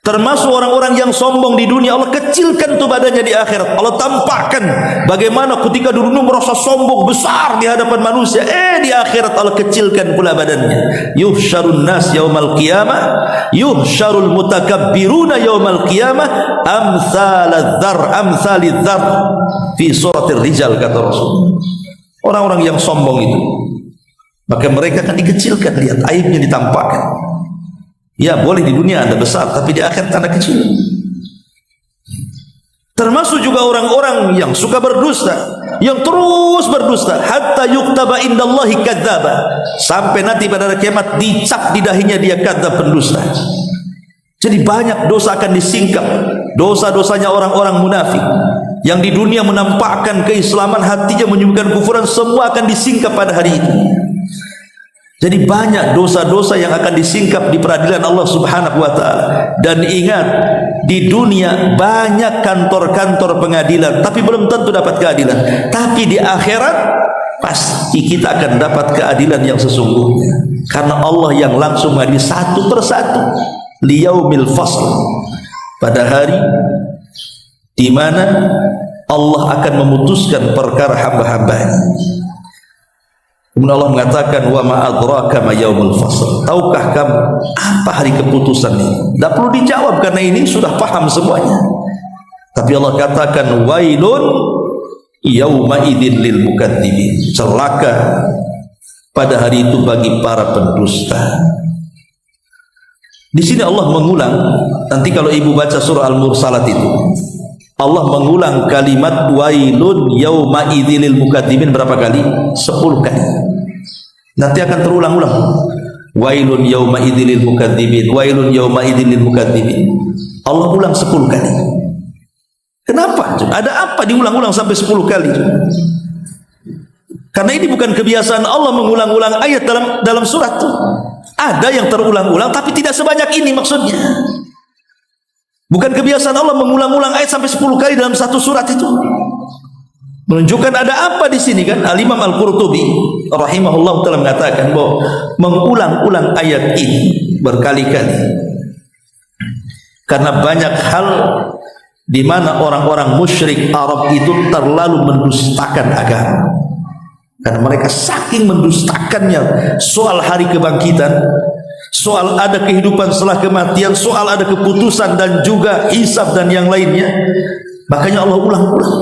Termasuk orang-orang yang sombong di dunia, Allah kecilkan tuh badannya di akhirat. Allah tampakkan bagaimana ketika dulu merasa sombong besar di hadapan manusia, di akhirat Allah kecilkan pula badannya. Yuhsyarun nas yaumal qiyamah, yuhsyarul mutakabbiruna yaumal qiyamah amsalidz dzar fi suratir rijal, kata Rasul. Orang-orang yang sombong itu, maka mereka akan dikecilkan, lihat aibnya ditampakkan. Ya, boleh di dunia Anda besar, tapi di akhirat Anda kecil. Termasuk juga orang-orang yang suka berdusta, yang terus berdusta, hatta yuktaba indallahi kadzdzaba, sampai nanti pada hari kiamat dicap di dahinya dia kadzdzab, pendusta. Jadi banyak dosa akan disingkap. Dosa-dosanya orang-orang munafik yang di dunia menampakkan keislaman, hatinya menyembunyikan kufuran, semua akan disingkap pada hari itu. Jadi banyak dosa-dosa yang akan disingkap di peradilan Allah Subhanahu wa ta'ala. Dan ingat, di dunia banyak kantor-kantor pengadilan, tapi belum tentu dapat keadilan. Tapi di akhirat pasti kita akan dapat keadilan yang sesungguhnya, karena Allah yang langsung mengadili satu persatu. Liyaumil fasl, pada hari di mana Allah akan memutuskan perkara hamba-hambanya. Kemudian Allah mengatakan, wa ma adraka ma yaumul fasl. Tahukah kamu apa hari keputusan ini? Tidak perlu dijawab karena ini sudah paham semuanya. Tapi Allah katakan, wailun yauma idzin lil mukadzibin. Celaka pada hari itu bagi para pendusta. Di sini Allah mengulang, nanti kalau ibu baca surah Al-Mursalat itu, Allah mengulang kalimat wailun yauma idzin lil mukadzibin berapa kali? 10 kali. Nanti akan terulang-ulang. Wailun yauma idzin lil mukadzibin, wailun yauma idzin lil mukadzibin. Allah ulang 10 kali. Kenapa? Ada apa diulang-ulang sampai 10 kali? Karena ini bukan kebiasaan Allah mengulang-ulang ayat dalam surat itu. Ada yang terulang-ulang, tapi tidak sebanyak ini maksudnya. Bukan kebiasaan Allah mengulang-ulang ayat sampai 10 kali dalam satu surat itu. Menunjukkan ada apa di sini kan? Al-Imam Al-Qurtubi rahimahullah telah mengatakan bahwa mengulang-ulang ayat ini berkali-kali karena banyak hal di mana orang-orang musyrik Arab itu terlalu mendustakan agama. Karena mereka saking mendustakannya soal hari kebangkitan, soal ada kehidupan setelah kematian, soal ada keputusan dan juga hisab dan yang lainnya. Makanya Allah ulang-ulang.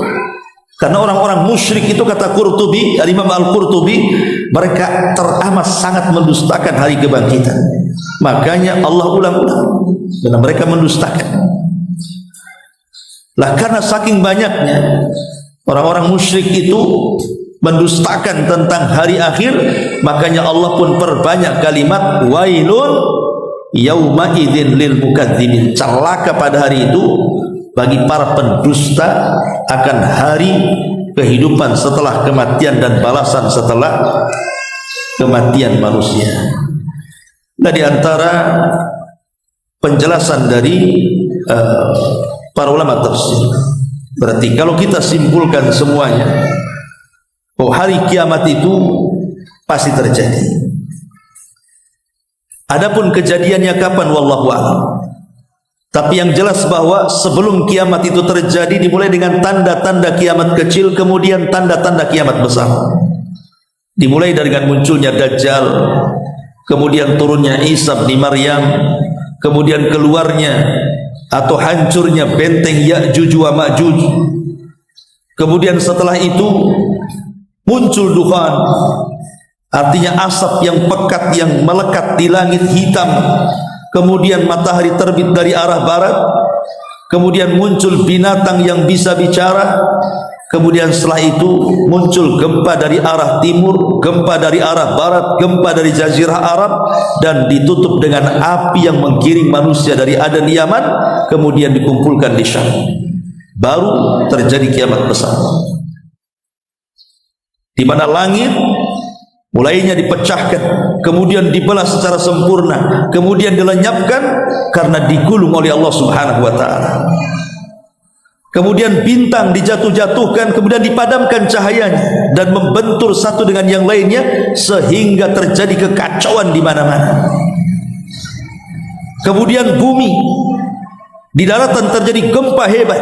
Karena orang-orang musyrik itu, kata Qurtubi, Imam Al-Qurtubi, mereka teramat sangat mendustakan hari kebangkitan. Makanya Allah ulang-ulang, karena mereka mendustakan. Lah karena saking banyaknya orang-orang musyrik itu mendustakan tentang hari akhir, makanya Allah pun perbanyak kalimat wailun yauma idzin lil mukadzibin. Celaka pada hari itu bagi para pendusta akan hari kehidupan setelah kematian dan balasan setelah kematian manusia. Nah, di antara penjelasan dari para ulama tafsir, berarti kalau kita simpulkan semuanya, oh, hari kiamat itu pasti terjadi. Adapun kejadiannya kapan, wallahu a'lam. Tapi yang jelas bahwa sebelum kiamat itu terjadi dimulai dengan tanda-tanda kiamat kecil, kemudian tanda-tanda kiamat besar. Dimulai dengan munculnya Dajjal, kemudian turunnya Isa bin Maryam, kemudian keluarnya atau hancurnya benteng Ya'juj wa Ma'juj. Kemudian setelah itu muncul dukhan, artinya asap yang pekat yang melekat di langit hitam. Kemudian matahari terbit dari arah barat, kemudian muncul binatang yang bisa bicara, kemudian setelah itu muncul gempa dari arah timur, gempa dari arah barat, gempa dari jazirah Arab, dan ditutup dengan api yang menggiring manusia dari Aden Yaman, kemudian dikumpulkan di Syam. Baru terjadi kiamat besar, di mana langit mulainya dipecahkan, kemudian dibelah secara sempurna, kemudian dilenyapkan karena digulung oleh Allah Subhanahu wa taala. Kemudian bintang dijatuh-jatuhkan, kemudian dipadamkan cahayanya dan membentur satu dengan yang lainnya sehingga terjadi kekacauan di mana-mana. Kemudian bumi, di daratan terjadi gempa hebat,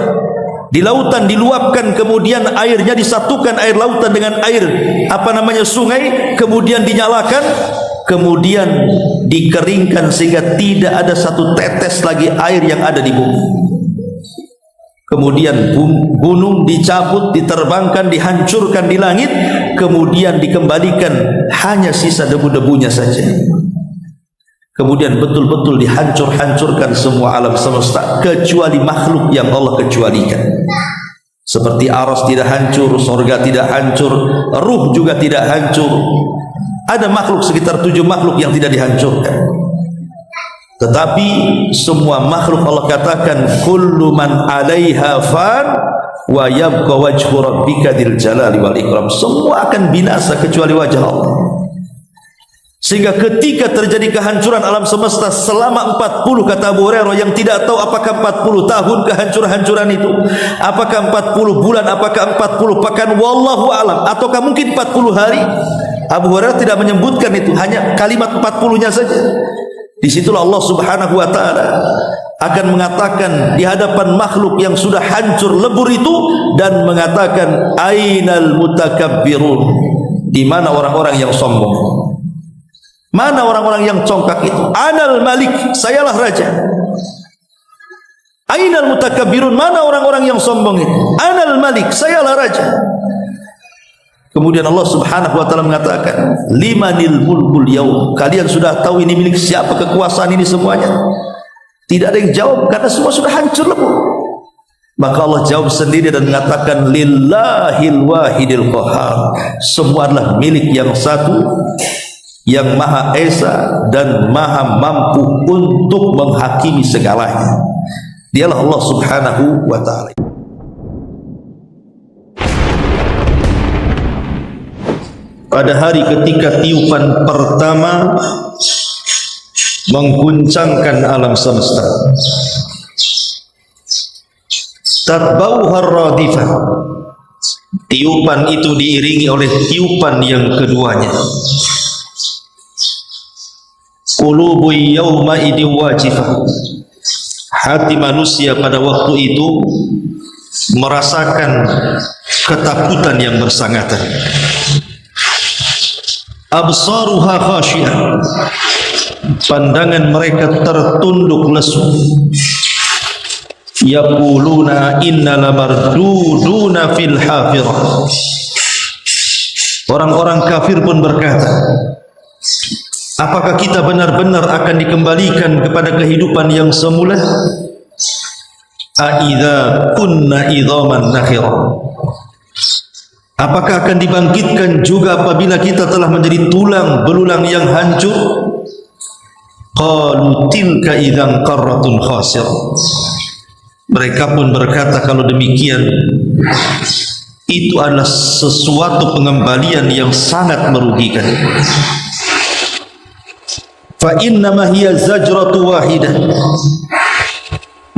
di lautan diluapkan, kemudian airnya disatukan, air lautan dengan air sungai, kemudian dinyalakan, kemudian dikeringkan sehingga tidak ada satu tetes lagi air yang ada di bumi. Kemudian gunung dicabut, diterbangkan, dihancurkan di langit, kemudian dikembalikan hanya sisa debu-debunya saja. Kemudian betul-betul dihancur-hancurkan semua alam semesta kecuali makhluk yang Allah kecualikan. Seperti aras tidak hancur, surga tidak hancur, ruh juga tidak hancur. Ada makhluk sekitar 7 makhluk yang tidak dihancurkan. Tetapi semua makhluk Allah katakan kullu man 'alaiha fan wa yabqa wajhu rabbika dzil jalali wal ikram. Semua akan binasa kecuali wajah Allah. Sehingga ketika terjadi kehancuran alam semesta selama 40, kata Abu Hurairah, yang tidak tahu apakah 40 tahun kehancuran-hancuran itu, apakah 40 bulan, apakah 40 pekan, wallahu alam, ataukah mungkin 40 hari. Abu Hurairah tidak menyebutkan itu, hanya kalimat 40-nya saja. Disitulah Allah Subhanahu wa taala akan mengatakan di hadapan makhluk yang sudah hancur lebur itu dan mengatakan ainal mutakabbirun, di mana orang-orang yang sombong, mana orang-orang yang congkak itu. Anal malik, sayalah raja. Ainal mutakabbirun, mana orang-orang yang sombong itu. Anal malik, sayalah raja. Kemudian Allah Subhanahu wa taala mengatakan, limanil mulkul yaum. Kalian sudah tahu ini milik siapa kekuasaan ini semuanya? Tidak ada yang jawab karena semua sudah hancur lebur. Maka Allah jawab sendiri dan mengatakan lillahil wahidil qahhar. Semua adalah milik yang satu, yang Maha Esa dan Maha mampu untuk menghakimi segalanya. Dialah Allah Subhanahu wa taala. Pada hari ketika tiupan pertama mengguncangkan alam semesta, tatbauhar radifah, tiupan itu diiringi oleh tiupan yang keduanya. Qulubu yawma idin wajifah, hati manusia pada waktu itu merasakan ketakutan yang bersangatan. Absaruha khasyiah, pandangan mereka tertunduk lesu. Yaquluna inna lamarduduna fil hafirah, orang-orang kafir pun berkata, apakah kita benar-benar akan dikembalikan kepada kehidupan yang semula? Aidza kunna idzaman nakhirah, apakah akan dibangkitkan juga apabila kita telah menjadi tulang belulang yang hancur? Qalu tilka idzan qarratun khasir, mereka pun berkata kalau demikian itu adalah sesuatu pengembalian yang sangat merugikan. Fa innama hiya zajratu wahidah,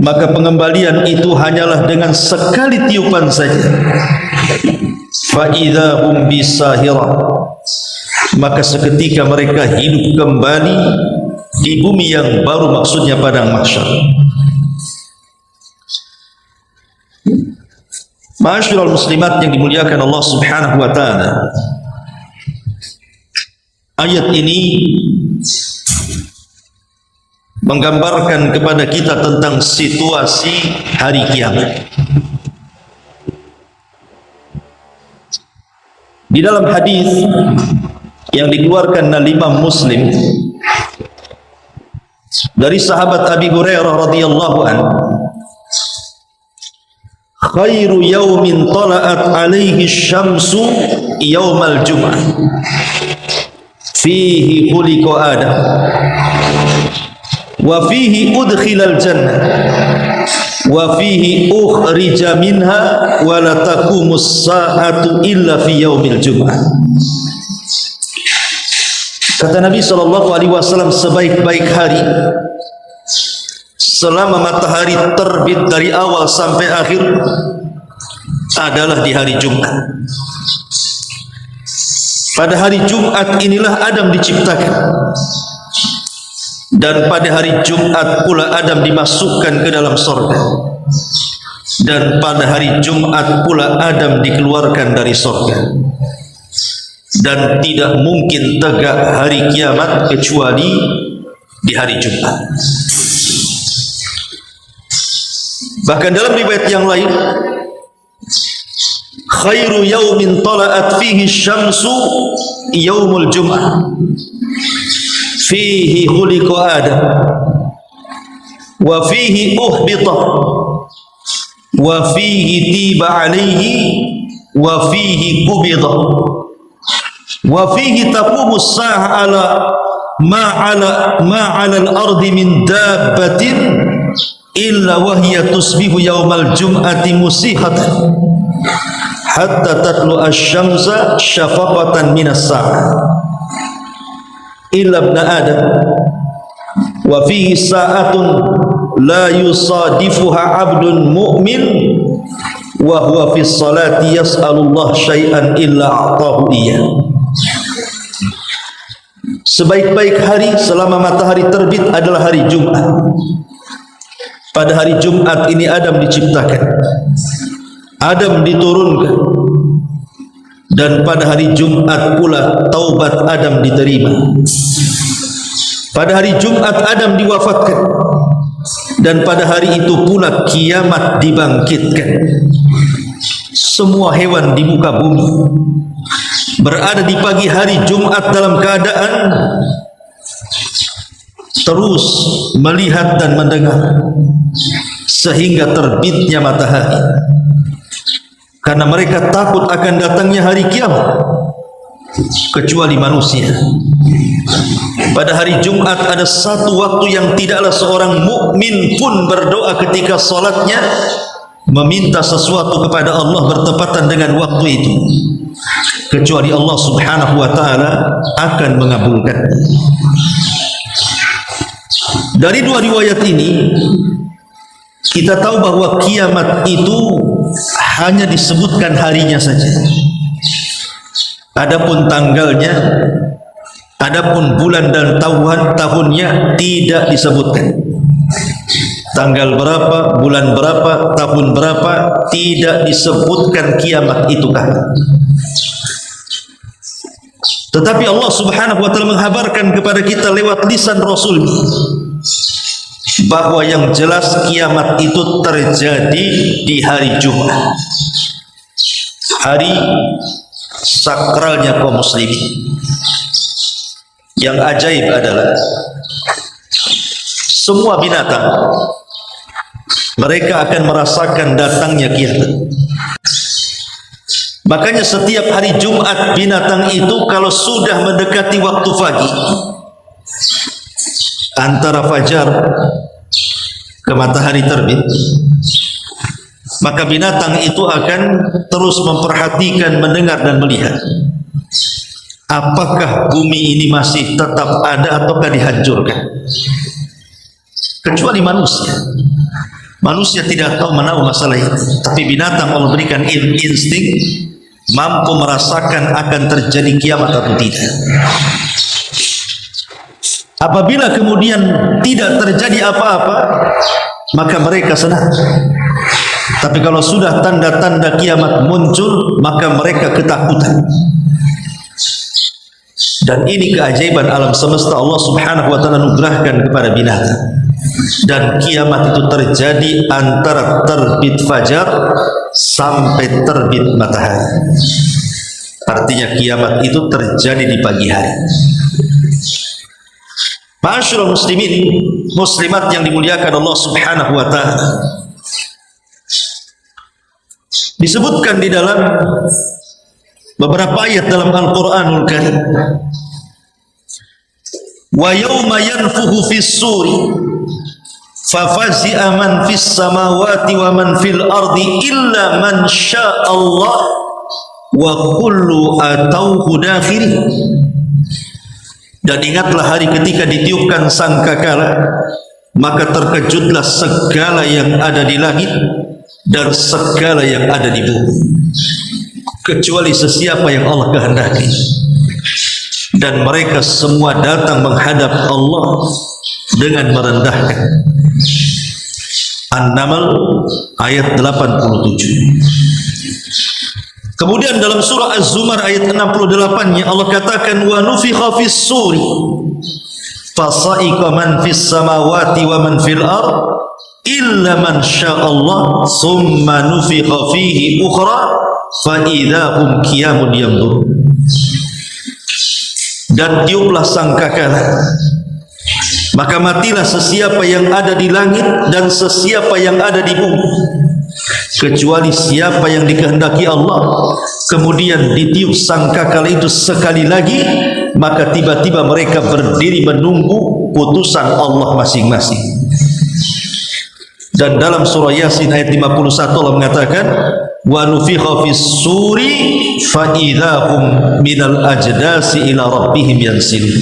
maka pengembalian itu hanyalah dengan sekali tiupan saja. Fa idza hum bisahirah, maka seketika mereka hidup kembali di bumi yang baru, maksudnya padang mahsyar. Ma'asyiral muslimat yang dimuliakan Allah Subhanahu wa taala, ayat ini menggambarkan kepada kita tentang situasi hari kiamat. Di dalam hadis yang dikeluarkan oleh Imam Muslim dari sahabat Abi Hurairah radhiyallahu anhu, khairu yaumin tala'at alaihi syamsu yaumal jum'ah fihi khuliqa Adam wa fihi udkhilal jannah wa fihi ukhrija minha wa la taqumus sa'atu illa fi yaumil jum'ah. Kata Nabi SAW, sebaik-baik hari selama matahari terbit dari awal sampai akhir adalah di hari Jumat. Pada hari Jumat inilah Adam diciptakan, dan pada hari Jumat pula Adam dimasukkan ke dalam sorga, dan pada hari Jumat pula Adam dikeluarkan dari sorga. Dan tidak mungkin tegak hari kiamat kecuali di hari Jumat. Bahkan dalam riwayat yang lain, khairu yaumin tala'at fihi syamsu yaumul jum'ah fihi khuliqa Adam wa fihi uhbita wa fihi tiba alaihi wa fihi qubida wa fihi taqumu as-sa'a ala ma 'ala al-ardi min dabbatin illa wa hiya tusbihu yaumal jum'ati musihatan hatta tatlu asy-syamsa syafaqatan minas sa'a illa ibn Adam wa fihi sa'atun la yusadifuha 'abdun mu'min wa huwa fi sholati yas'alullah syai'an illa a'tahu iyyah. Sebaik-baik hari selama matahari terbit adalah hari Jumat. Pada hari Jumat ini Adam diciptakan, Adam diturunkan, dan pada hari Jumat pula taubat Adam diterima. Pada hari Jumat Adam diwafatkan, dan pada hari itu pula kiamat dibangkitkan. Semua hewan di muka bumi berada di pagi hari Jumat dalam keadaan terus melihat dan mendengar sehingga terbitnya matahari, karena mereka takut akan datangnya hari kiamat, kecuali manusia. Pada hari Jumat ada satu waktu yang tidaklah seorang mukmin pun berdoa ketika salatnya meminta sesuatu kepada Allah bertepatan dengan waktu itu, kecuali Allah Subhanahu wa taala akan mengabulkan. Dari dua riwayat ini kita tahu bahwa kiamat itu hanya disebutkan harinya saja. Adapun tanggalnya, adapun bulan dan tahunnya tidak disebutkan. Tanggal berapa, bulan berapa, tahun berapa, tidak disebutkan kiamat itu kapan. Tetapi Allah Subhanahu wa taala menghabarkan kepada kita lewat lisan Rasul bahwa yang jelas kiamat itu terjadi di hari Jumat, hari sakralnya kaum muslimin. Yang ajaib adalah semua binatang mereka akan merasakan datangnya kiamat. Makanya setiap hari Jumat binatang itu kalau sudah mendekati waktu pagi, antara fajar ke matahari terbit, maka binatang itu akan terus memperhatikan, mendengar dan melihat apakah bumi ini masih tetap ada ataukah dihancurkan. Kecuali manusia. Manusia tidak tahu menahu masalah itu, tapi binatang Allah berikan insting, mampu merasakan akan terjadi kiamat atau tidak. Apabila kemudian tidak terjadi apa-apa, maka mereka senang. Tapi kalau sudah tanda-tanda kiamat muncul, maka mereka ketakutan. Dan ini keajaiban alam semesta, Allah Subhanahu wa taala anugerahkan kepada binatang. Dan kiamat itu terjadi antara terbit fajar sampai terbit matahari. Artinya kiamat itu terjadi di pagi hari. Ma'asyiral muslimin, muslimat yang dimuliakan Allah Subhanahu wa taala. Disebutkan di dalam beberapa ayat dalam Al-Qur'anul Karim. Wa yauma yanfuhu fis suri fafazi'a man fis samawati wa man fil ardi illa man syaa Allah wa kullu atauhu dakhirin. Dan ingatlah hari ketika ditiupkan sangkakala, maka terkejutlah segala yang ada di langit dan segala yang ada di bumi, kecuali sesiapa yang Allah kehendaki, dan mereka semua datang menghadap Allah dengan merendahkan. An-Naml ayat 87. Kemudian dalam surah Az-Zumar ayat 68-nya Allah katakan wa nufikha fis suri fasa'iqa man fis samawati wa man fil ard illa man syaa Allah summa nufikha fihi ukhra fa idahum qiyamun yanzurun. Dan tiuplah sangkakala, maka matilah sesiapa yang ada di langit dan sesiapa yang ada di bumi, kecuali siapa yang dikehendaki Allah. Kemudian ditiup sangkakala itu sekali lagi, maka tiba-tiba mereka berdiri menunggu putusan Allah masing-masing. Dan dalam surah Yasin ayat 51 Allah mengatakan wa nufikha fis suri fa idahum minal ajdasi ila rabbihim yansilun.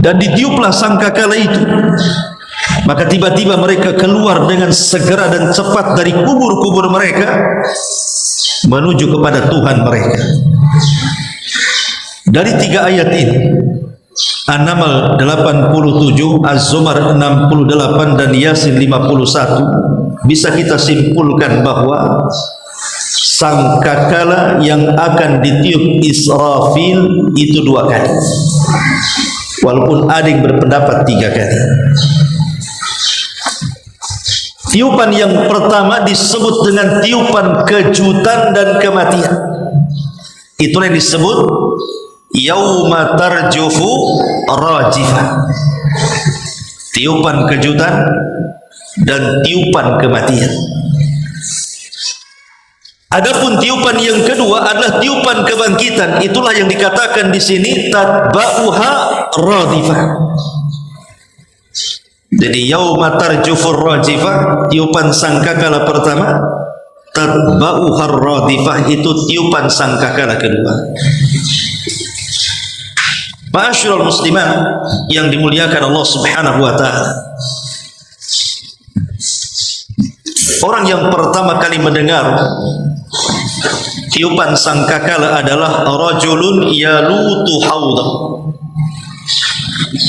Dan ditiuplah sangkakala itu, maka tiba-tiba mereka keluar dengan segera dan cepat dari kubur-kubur mereka menuju kepada Tuhan mereka. Dari tiga ayat ini, An-Naml 87, Az-Zumar 68 dan Yasin 51, bisa kita simpulkan bahwa sangkakala yang akan ditiup Israfil itu 2 kali, walaupun ada yang berpendapat 3 kali. Tiupan yang pertama disebut dengan tiupan kejutan dan kematian. Itulah yang disebut yauma tarjufu rajifah, tiupan kejutan dan tiupan kematian. Adapun tiupan yang kedua adalah tiupan kebangkitan. Itulah yang dikatakan di sini tatba'uha radifah. Jadi yauma tarjufur rajifah, tiupan sangkakala pertama, tatba'uha radifah itu tiupan sangkakala kedua. Ma'asyiral muslimat yang dimuliakan Allah Subhanahu wa taala. Orang yang pertama kali mendengar tiupan sangkakala adalah rajulun yalutu hauda,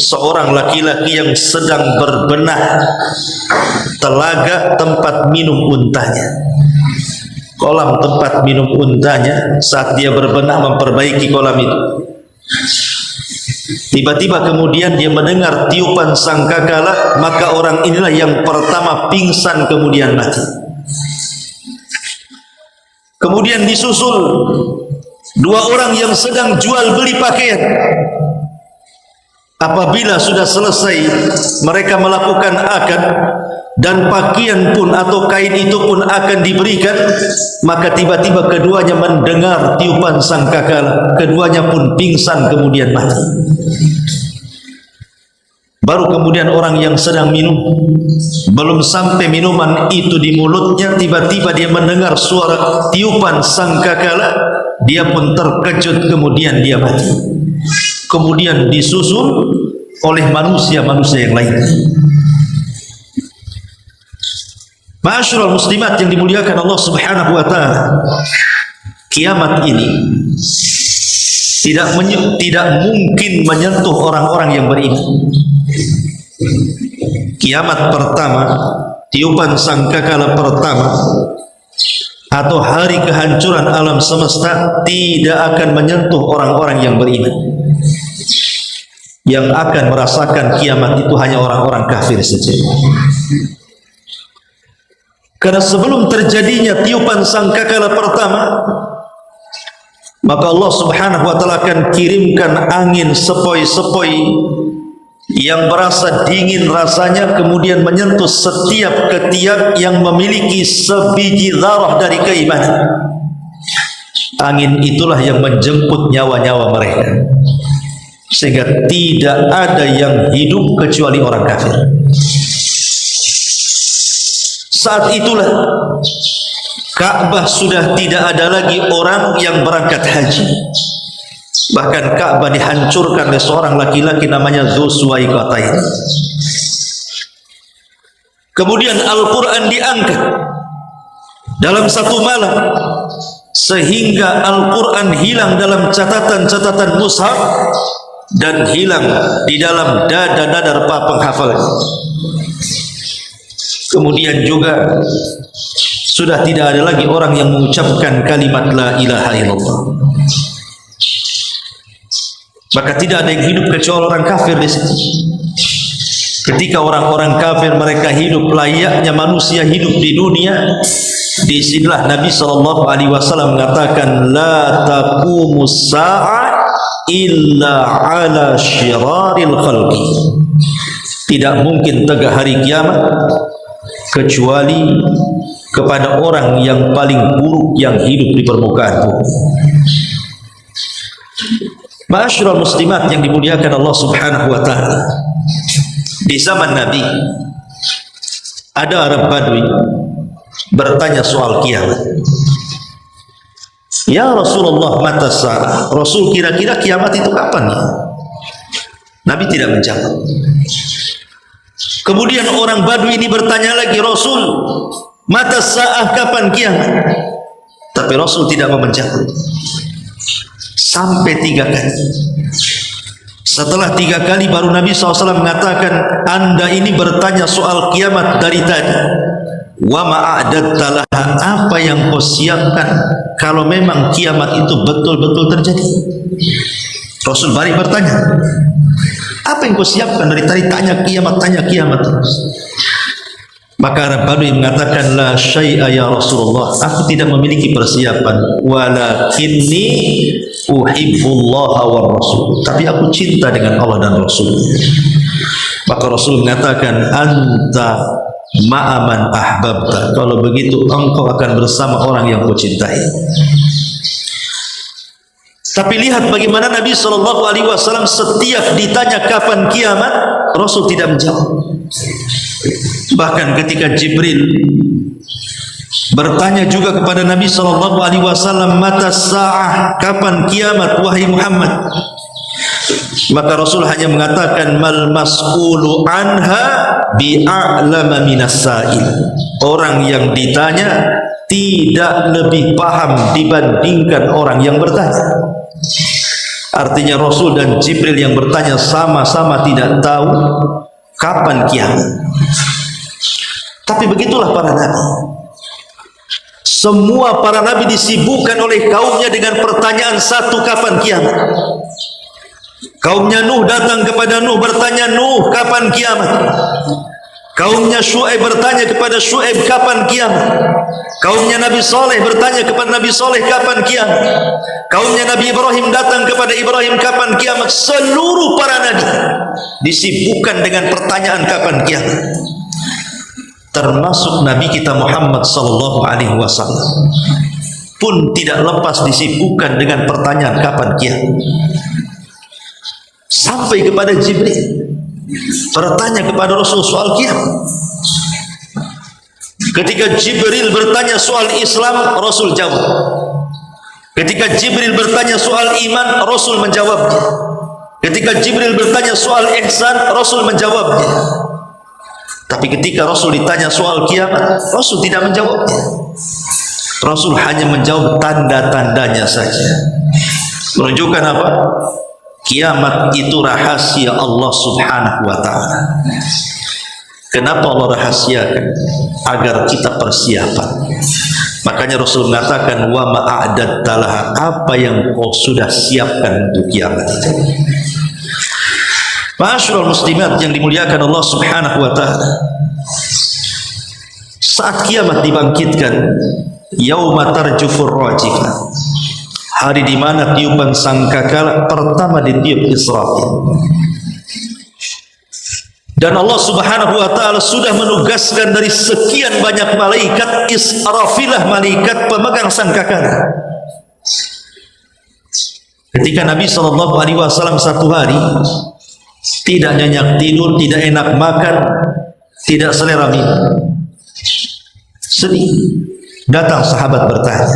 seorang laki-laki yang sedang berbenah telaga tempat minum untanya, kolam tempat minum untanya. Saat dia berbenah memperbaiki kolam itu, tiba-tiba kemudian dia mendengar tiupan sangkakala, maka orang inilah yang pertama pingsan kemudian mati. Kemudian disusul 2 orang yang sedang jual beli pakaian. Apabila sudah selesai mereka melakukan akad dan pakaian pun atau kain itu pun akan diberikan, maka tiba-tiba keduanya mendengar tiupan sangkakala, keduanya pun pingsan kemudian mati. Baru kemudian orang yang sedang minum, belum sampai minuman itu di mulutnya, tiba-tiba dia mendengar suara tiupan sangkakala, dia pun terkejut kemudian dia mati. Kemudian disusul oleh manusia-manusia yang lain. Ma'asyiral muslimat yang dimuliakan Allah Subhanahu wa taala, kiamat ini tidak mungkin menyentuh orang-orang yang beriman. Kiamat pertama, tiupan sangkakala pertama, atau hari kehancuran alam semesta tidak akan menyentuh orang-orang yang beriman. Yang akan merasakan kiamat itu hanya orang-orang kafir saja. Karena sebelum terjadinya tiupan sangkakala pertama, maka Allah Subhanahu wa taala akan kirimkan angin sepoi-sepoi yang berasa dingin rasanya, kemudian menyentuh setiap ketiak yang memiliki sebiji zarah dari keimanan. Angin itulah yang menjemput nyawa-nyawa mereka, sehingga tidak ada yang hidup kecuali orang kafir. Saat itulah Ka'bah sudah tidak ada lagi orang yang berangkat haji. Bahkan Ka'bah dihancurkan oleh seorang laki-laki namanya Dzu Suwaikatain. Kemudian Al-Quran diangkat dalam satu malam, sehingga Al-Quran hilang dalam catatan-catatan mushaf dan hilang di dalam dada-dada para penghafal. Kemudian juga sudah tidak ada lagi orang yang mengucapkan kalimat la ilaha illallah. Maka tidak ada yang hidup kecuali orang kafir di situ. Ketika orang-orang kafir mereka hidup layaknya manusia hidup di dunia, disinilah Nabi SAW mengatakan la taqumus sa'ah illa ala syiraril khalqi. Tidak mungkin tegak hari kiamat kecuali kepada orang yang paling buruk yang hidup di permukaan bumi. Ma'asyiral muslimat yang dimuliakan Allah Subhanahu wa taala, di zaman Nabi ada Arab Badui bertanya soal kiamat. Ya Rasulullah, mata sa'ah. Rasul, kira-kira kiamat itu kapan ya? Nabi tidak menjawab. Kemudian orang Badui ini bertanya lagi, Rasul, mata sa'ah, kapan kiamat? Tapi Rasul tidak mau menjawab. Sampai 3 kali. Setelah 3 kali baru Nabi SAW mengatakan, Anda ini bertanya soal kiamat dari tadi. Wa ma'adatta laha, apa yang kau siapkan kalau memang kiamat itu betul-betul terjadi? Rasul balik bertanya, apa yang kau siapkan dari tadi? Tanya kiamat terus. Maka Arab Badui mengatakan, la syai'a ya Rasulullah, aku tidak memiliki persiapan, walakinni uhibbullaha wa rasul, tapi aku cinta dengan Allah dan Rasul. Maka Rasul mengatakan, anta ma'aman ahbabta, kalau begitu engkau akan bersama orang yang kau cintai. Tapi lihat bagaimana Nabi SAW setiap ditanya kapan kiamat, Rasul tidak menjawab. Bahkan ketika Jibril bertanya juga kepada Nabi SAW, mata sa'ah, kapan kiamat wahai Muhammad? Maka Rasul hanya mengatakan, mal mas'ulu anha bi'a'lama minas sa'il. Orang yang ditanya tidak lebih paham dibandingkan orang yang bertanya. Artinya Rasul dan Jibril yang bertanya sama-sama tidak tahu kapan kiamat. Tapi begitulah para nabi. Semua para nabi disibukkan oleh kaumnya dengan pertanyaan satu, kapan kiamat? Kaumnya Nuh datang kepada Nuh bertanya, Nuh, kapan kiamat? Kaumnya Syuaib bertanya kepada Syuaib, kapan kiamat? Kaumnya Nabi Saleh bertanya kepada Nabi Saleh, kapan kiamat? Kaumnya Nabi Ibrahim datang kepada Ibrahim, kapan kiamat? Seluruh para nabi disibukkan dengan pertanyaan kapan kiamat. Termasuk Nabi kita Muhammad SAW pun tidak lepas disibukkan dengan pertanyaan kapan kiamat. Sampai kepada Jibril bertanya kepada Rasul soal kiamat. Ketika Jibril bertanya soal Islam, Rasul jawab. Ketika Jibril bertanya soal iman, Rasul menjawabnya. Ketika Jibril bertanya soal ihsan, Rasul menjawabnya. Tapi ketika Rasul ditanya soal kiamat, Rasul tidak menjawabnya. Rasul hanya menjawab tanda-tandanya saja. Menunjukkan apa? Kiamat itu rahasia Allah Subhanahu wa ta'ala. Kenapa Allah rahasiakan? Agar kita persiapan. Makanya Rasul mengatakan, wa ma'adatta laha, apa yang kau sudah siapkan untuk kiamat itu. Ma'asyiral muslimat yang dimuliakan Allah Subhanahu wa ta'ala, saat kiamat dibangkitkan, yauma tarjufur rajifah, hari di mana tiupan sangkakala pertama ditiup Israfil. Dan Allah Subhanahu wa taala sudah menugaskan dari sekian banyak malaikat, Israfilah malaikat pemegang sangkakala. Ketika Nabi SAW satu hari tidak nyenyak tidur, tidak enak makan, tidak selera minum, sedih. Datang sahabat bertanya,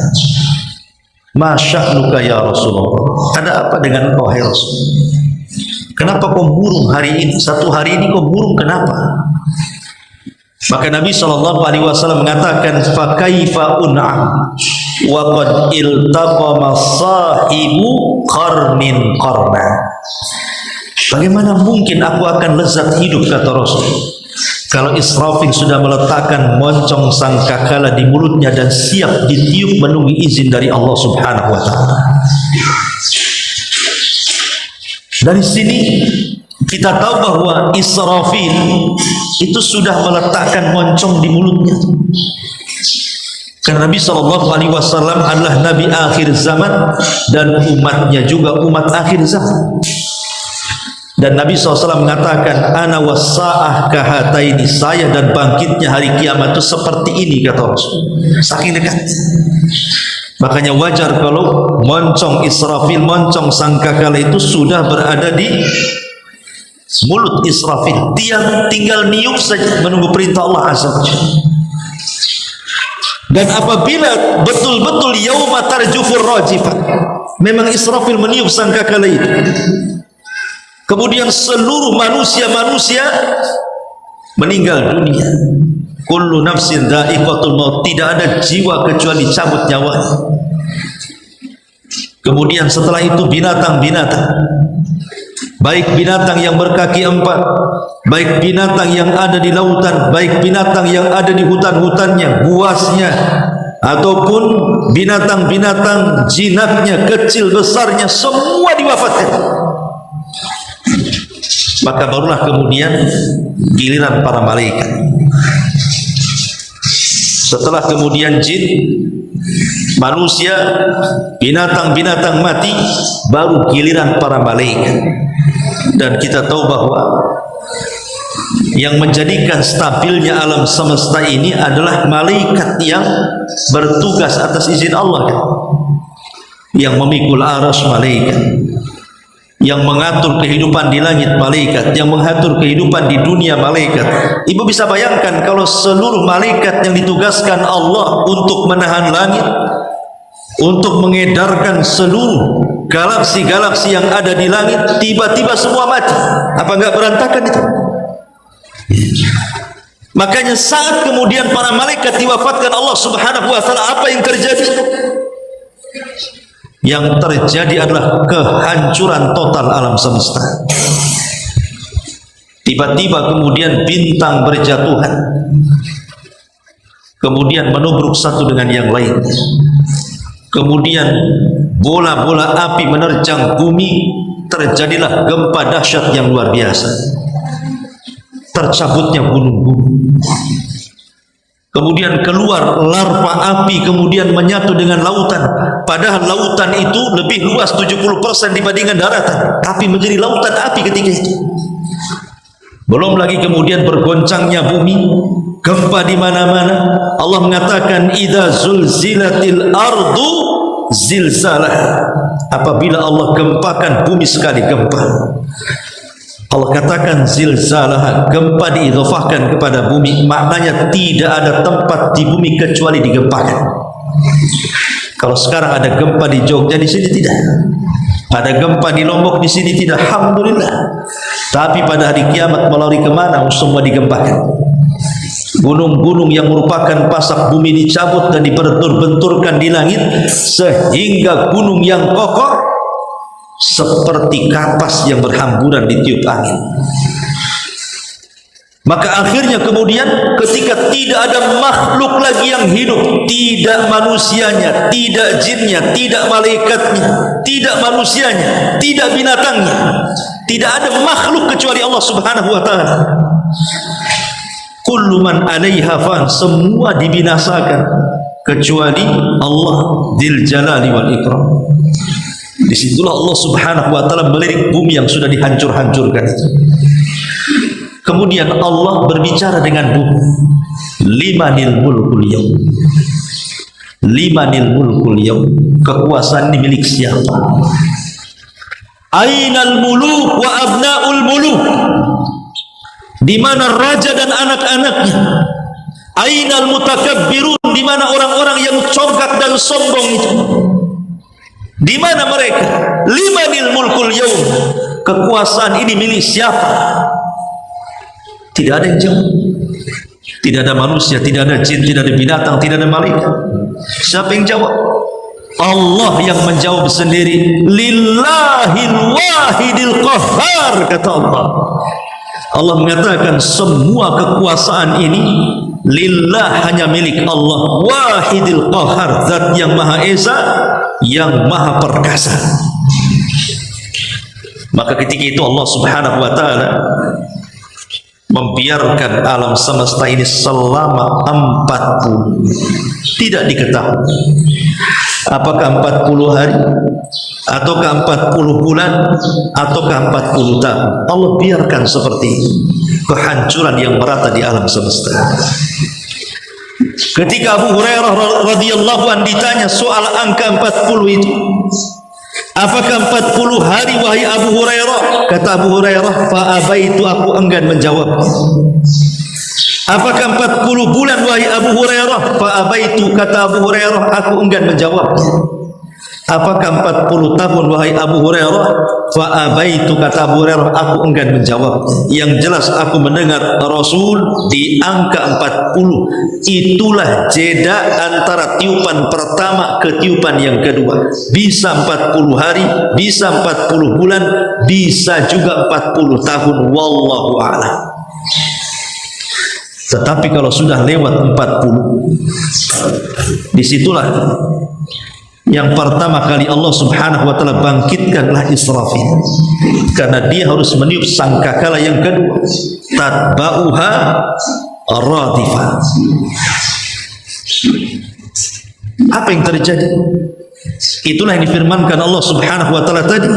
"Ma sya'nuka ya Rasulullah?" Ada apa dengan engkau hai Rasul? Kenapa kau murung hari ini? Satu hari ini kau murung kenapa? Maka Nabi SAW mengatakan, "Fa kaifa un'am wa qad iltaqama sahibu qarnin qarna." Bagaimana mungkin aku akan lezat hidup, kata Rasul, kalau Israfil sudah meletakkan moncong sangkakala di mulutnya dan siap ditiup menunggu izin dari Allah Subhanahu wa taala. Dari sini kita tahu bahwa Israfil itu sudah meletakkan moncong di mulutnya. Karena Nabi SAW adalah Nabi akhir zaman dan umatnya juga umat akhir zaman. Dan Nabi SAW mengatakan, "Ana wassa'ah kahataini," saya dan bangkitnya hari kiamat itu seperti ini, kata Rasul. Saking dekat. Makanya wajar kalau moncong Israfil, moncong sangkakala itu sudah berada di mulut Israfil. Dia tinggal niup saja menunggu perintah Allah Azza wa Jalla. Dan apabila betul-betul yauma tarjufur rajifah, memang Israfil meniup sangkakala itu, kemudian seluruh manusia meninggal dunia. Kullu nafsin dha'iqatul maut, tidak ada jiwa kecuali cabut nyawanya. Kemudian setelah itu binatang-binatang, baik binatang yang berkaki empat, baik binatang yang ada di lautan, baik binatang yang ada di hutan-hutannya, buasnya, ataupun binatang-binatang jinaknya, kecil besarnya, semua diwafatkan. Maka barulah kemudian giliran para malaikat. Setelah kemudian jin, manusia, binatang-binatang mati, baru giliran para malaikat. Dan kita tahu bahwa yang menjadikan stabilnya alam semesta ini adalah malaikat yang bertugas atas izin Allah, yang memikul arsy malaikat, yang mengatur kehidupan di langit malaikat, yang mengatur kehidupan di dunia malaikat. Ibu bisa bayangkan kalau seluruh malaikat yang ditugaskan Allah untuk menahan langit, untuk mengedarkan seluruh galaksi-galaksi yang ada di langit, tiba-tiba semua mati, apa enggak berantakan itu? Makanya saat kemudian para malaikat diwafatkan Allah Subhanahu wa taala, apa yang terjadi? Yang terjadi adalah kehancuran total alam semesta. Tiba-tiba kemudian bintang berjatuhan, kemudian menubruk satu dengan yang lain. Kemudian bola-bola api menerjang bumi, terjadilah gempa dahsyat yang luar biasa. Tercabutnya gunung-gunung. Kemudian keluar larva api, kemudian menyatu dengan lautan. Padahal lautan itu lebih luas 70% dibandingkan daratan, tapi menjadi lautan api ketika itu. Belum lagi kemudian bergoncangnya bumi, gempa di mana-mana. Allah mengatakan, "Idza zulzilatil ardu zilzalah." Apabila Allah gempakan bumi sekali gempa. Allah katakan zilzalah, gempa diidhafahkan kepada bumi, maknanya tidak ada tempat di bumi kecuali digempakan. Kalau sekarang ada gempa di Jogja, di sini tidak. Ada gempa di Lombok, di sini tidak. Alhamdulillah. Tapi pada hari kiamat melalui kemana semua digempakan. Gunung-gunung yang merupakan pasak bumi dicabut dan dibentur-benturkan di langit, sehingga gunung yang kokoh seperti kapas yang berhamburan ditiup angin. Maka akhirnya kemudian ketika tidak ada makhluk lagi yang hidup, tidak manusianya, tidak jinnya, tidak malaikatnya, tidak manusianya, tidak binatangnya, tidak ada makhluk kecuali Allah Subhanahu wa taala. Kullu man 'alaiha fan, semua dibinasakan. kecuali Allah Dzul Jalali wal Ikram. Disitulah Allah Subhanahu wa ta'ala melirik bumi yang sudah dihancur-hancurkan itu. Kemudian Allah berbicara dengan bumi, limanil mulkul yaum, limanil mulkul yaum, kekuasaan ini milik siapa? Ainal muluk wa abnaul muluk, di mana raja dan anak-anaknya? Ainal mutakabbirun, di mana orang-orang yang congkak dan sombong itu? Di mana mereka? Limanil mulkul yaum, kekuasaan ini milik siapa? Tidak ada yang jawab. Tidak ada manusia, tidak ada jin, tidak ada binatang, tidak ada malaikat. Siapa yang jawab? Allah yang menjawab sendiri. Lillahil wahidil qahhar, kata Allah. Allah mengatakan semua kekuasaan ini lillah, hanya milik Allah. Wahidil qahhar, zat yang maha esa, yang maha perkasa. Maka ketika itu Allah Subhanahu wa ta'ala membiarkan alam semesta ini selama 40, tidak diketahui apakah 40 hari ataukah 40 bulan ataukah 40 tahun. Allah biarkan seperti itu, kehancuran yang merata di alam semesta. Ketika Abu Hurairah radhiyallahu anhu ditanya soal angka 40 itu, apakah 40 hari wahai Abu Hurairah? Kata Abu Hurairah, fa abaitu, aku enggan menjawab. Apakah 40 bulan wahai Abu Hurairah? Fa abaitu, kata Abu Hurairah, aku enggan menjawab. Apakah 40 tahun wahai Abu Hurairah? Fa abaitu, kata Abu Hurairah, aku enggan menjawab. Yang jelas aku mendengar Rasul di angka 40. Itulah jeda antara tiupan pertama ke tiupan yang kedua. Bisa 40 hari, bisa 40 bulan, bisa juga 40 tahun. Wallahu a'lam. Tetapi kalau sudah lewat 40, disitulah yang pertama kali Allah Subhanahu wa ta'ala bangkitkanlah Israfil, karena dia harus meniup sangkakala yang kedua. Tatba'uha radifah. Apa yang terjadi? Itulah yang difirmankan Allah Subhanahu wa ta'ala tadi,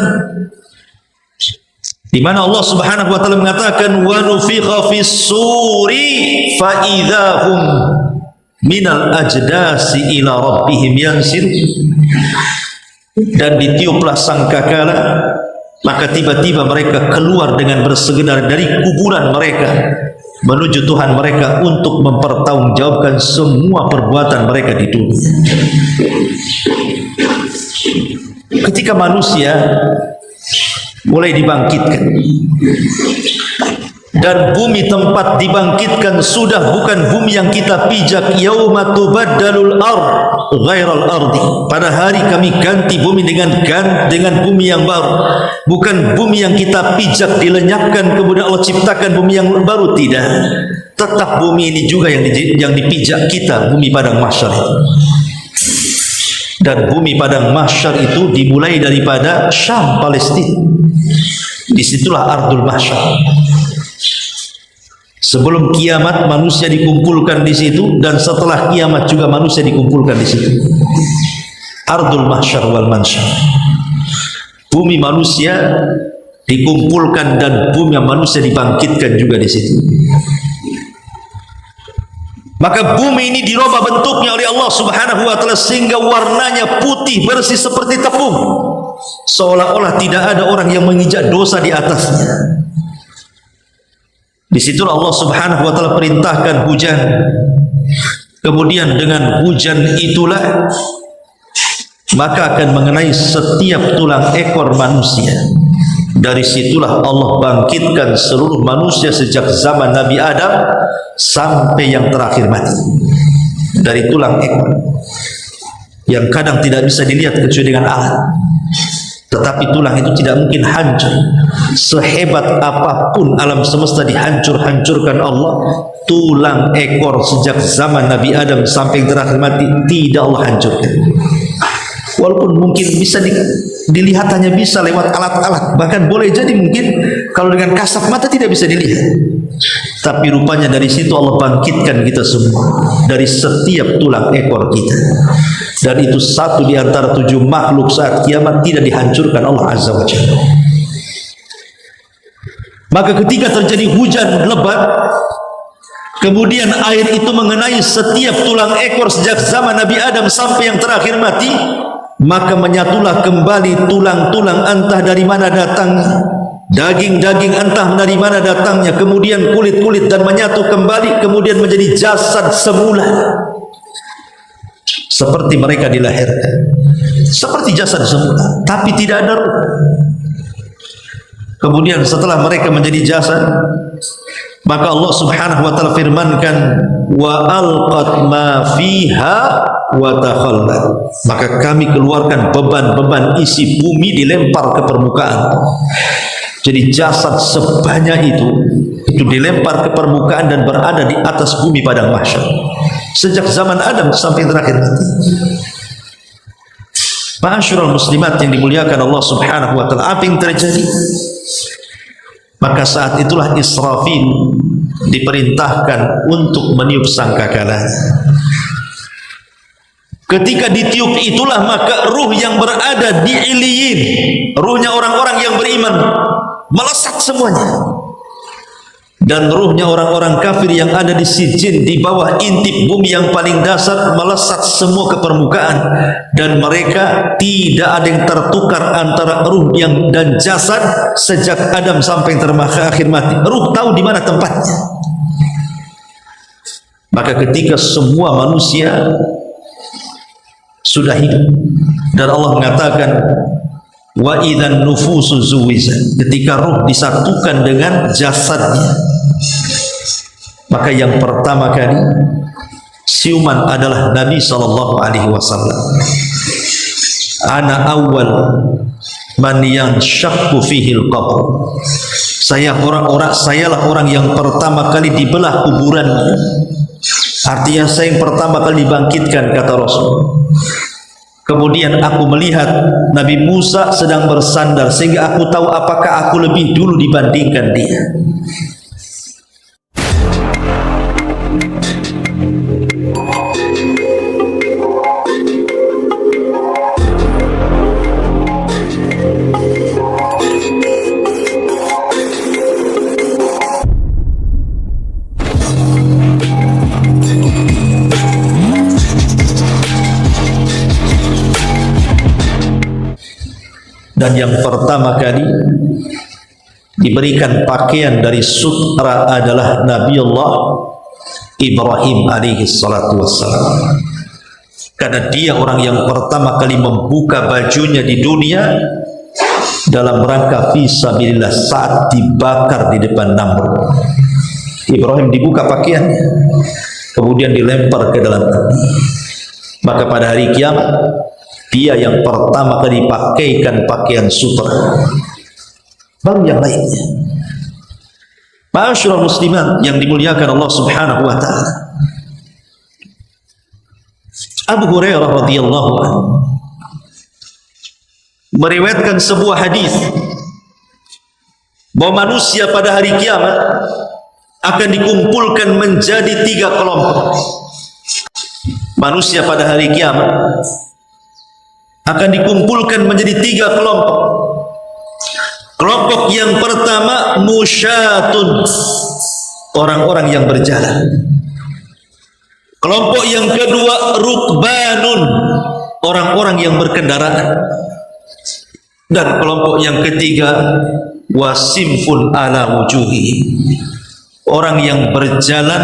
di mana Allah Subhanahu wa ta'ala mengatakan wa nufikha fis suri fa idzahum minal ajdasi ila rabbihim yansir. Dan ditiuplah sangkakala, maka tiba-tiba mereka keluar dengan bersegera dari kuburan mereka menuju Tuhan mereka untuk mempertanggungjawabkan semua perbuatan mereka di dunia. Ketika manusia mulai dibangkitkan dan bumi tempat dibangkitkan sudah bukan bumi yang kita pijak. Yauma tubaddalul ardh ghairal ardi, pada hari kami ganti bumi dengan bumi yang baru. Bukan bumi yang kita pijak dilenyapkan kemudian Allah ciptakan bumi yang baru, tidak. Tetap bumi ini juga yang dipijak kita, bumi padang mahsyar itu. Dan bumi padang mahsyar itu dimulai daripada Syam, Palestina. Disitulah ardul mahsyar. Sebelum kiamat manusia dikumpulkan di situ, dan setelah kiamat juga manusia dikumpulkan di situ. Ardul mahsyar wal mansyar. Bumi manusia dikumpulkan dan bumi manusia dibangkitkan juga di situ. Maka bumi ini dirubah bentuknya oleh Allah Subhanahu wa ta'ala sehingga warnanya putih bersih seperti tepung, seolah-olah tidak ada orang yang menginjak dosa di atasnya. Di situ Allah Subhanahu wa ta'ala perintahkan hujan. Kemudian dengan hujan itulah maka akan mengenai setiap tulang ekor manusia. Dari situlah Allah bangkitkan seluruh manusia sejak zaman Nabi Adam sampai yang terakhir mati. Dari tulang ekor yang kadang tidak bisa dilihat kecuali dengan alat. Tetapi tulang itu tidak mungkin hancur. Sehebat apapun alam semesta dihancur-hancurkan Allah, tulang ekor sejak zaman Nabi Adam sampai yang terakhir mati tidak Allah hancurkan. Walaupun mungkin bisa dilihat, hanya bisa lewat alat-alat, bahkan boleh jadi mungkin kalau dengan kasat mata tidak bisa dilihat. Tapi rupanya dari situ Allah bangkitkan kita semua dari setiap tulang ekor kita. Dan itu satu di antara 7 makhluk saat kiamat tidak dihancurkan Allah Azza wa Jalla. Maka ketika terjadi hujan lebat, kemudian air itu mengenai setiap tulang ekor sejak zaman Nabi Adam sampai yang terakhir mati, maka menyatulah kembali tulang-tulang entah dari mana datangnya, daging-daging entah dari mana datangnya, kemudian kulit-kulit, dan menyatu kembali, kemudian menjadi jasad semula seperti mereka dilahirkan, seperti jasad semula, tapi tidak ada ruh. Kemudian setelah mereka menjadi jasad, maka Allah Subhanahu wa taala firmankan, wa alqat ma fiha wa takhallad. Maka kami keluarkan beban-beban isi bumi dilempar ke permukaan. Jadi jasad sebanyak itu dilempar ke permukaan dan berada di atas bumi padang mahsyar sejak zaman Adam sampai terakhir nanti. Ma'asyiral muslimat yang dimuliakan Allah Subhanahu wa taala, apa yang terjadi? Maka saat itulah Israfil diperintahkan untuk meniup sangkakala. Ketika ditiup itulah maka ruh yang berada di Iliyin, ruhnya orang-orang yang beriman, melesat semuanya. Dan ruhnya orang-orang kafir yang ada di Sijin, di bawah intip bumi yang paling dasar, melesat semua ke permukaan. Dan mereka tidak ada yang tertukar antara ruh yang dan jasad sejak Adam sampai terakhir mati. Ruh tahu di mana tempatnya. Maka ketika semua manusia sudah hidup, dan Allah mengatakan, wa idzan nufusu zuwizat, ketika ruh disatukan dengan jasadnya, maka yang pertama kali siuman adalah Nabi sallallahu alaihi wasallam. Ana awwal man yanshaqqu fihi al-qabr. Sayalah orang yang pertama kali dibelah kuburannya. Artinya saya yang pertama kali dibangkitkan, kata Rasul. Kemudian aku melihat Nabi Musa sedang bersandar, sehingga aku tahu apakah aku lebih dulu dibandingkan dia. Dan yang pertama kali diberikan pakaian dari sutra adalah Nabiullah Ibrahim alaihi salatu wassalam, karena dia orang yang pertama kali membuka bajunya di dunia dalam rangka fisabilillah saat dibakar di depan Namrud. Ibrahim dibuka pakaiannya, kemudian dilempar ke dalam api. Maka pada hari kiamat dia yang pertama kali pakaikan pakaian sutra, baru yang lainnya. Ma'asyiral muslimat yang dimuliakan Allah Subhanahu wa taala, Abu Hurairah radhiyallahu anhu meriwayatkan sebuah hadis bahwa manusia pada hari kiamat akan dikumpulkan menjadi 3 kelompok. Manusia pada hari kiamat akan dikumpulkan menjadi 3 kelompok. Kelompok yang pertama musyatun, orang-orang yang berjalan. Kelompok yang kedua rukbanun, orang-orang yang berkendaraan. Dan kelompok yang ketiga wasimfun ala wujuhi, orang yang berjalan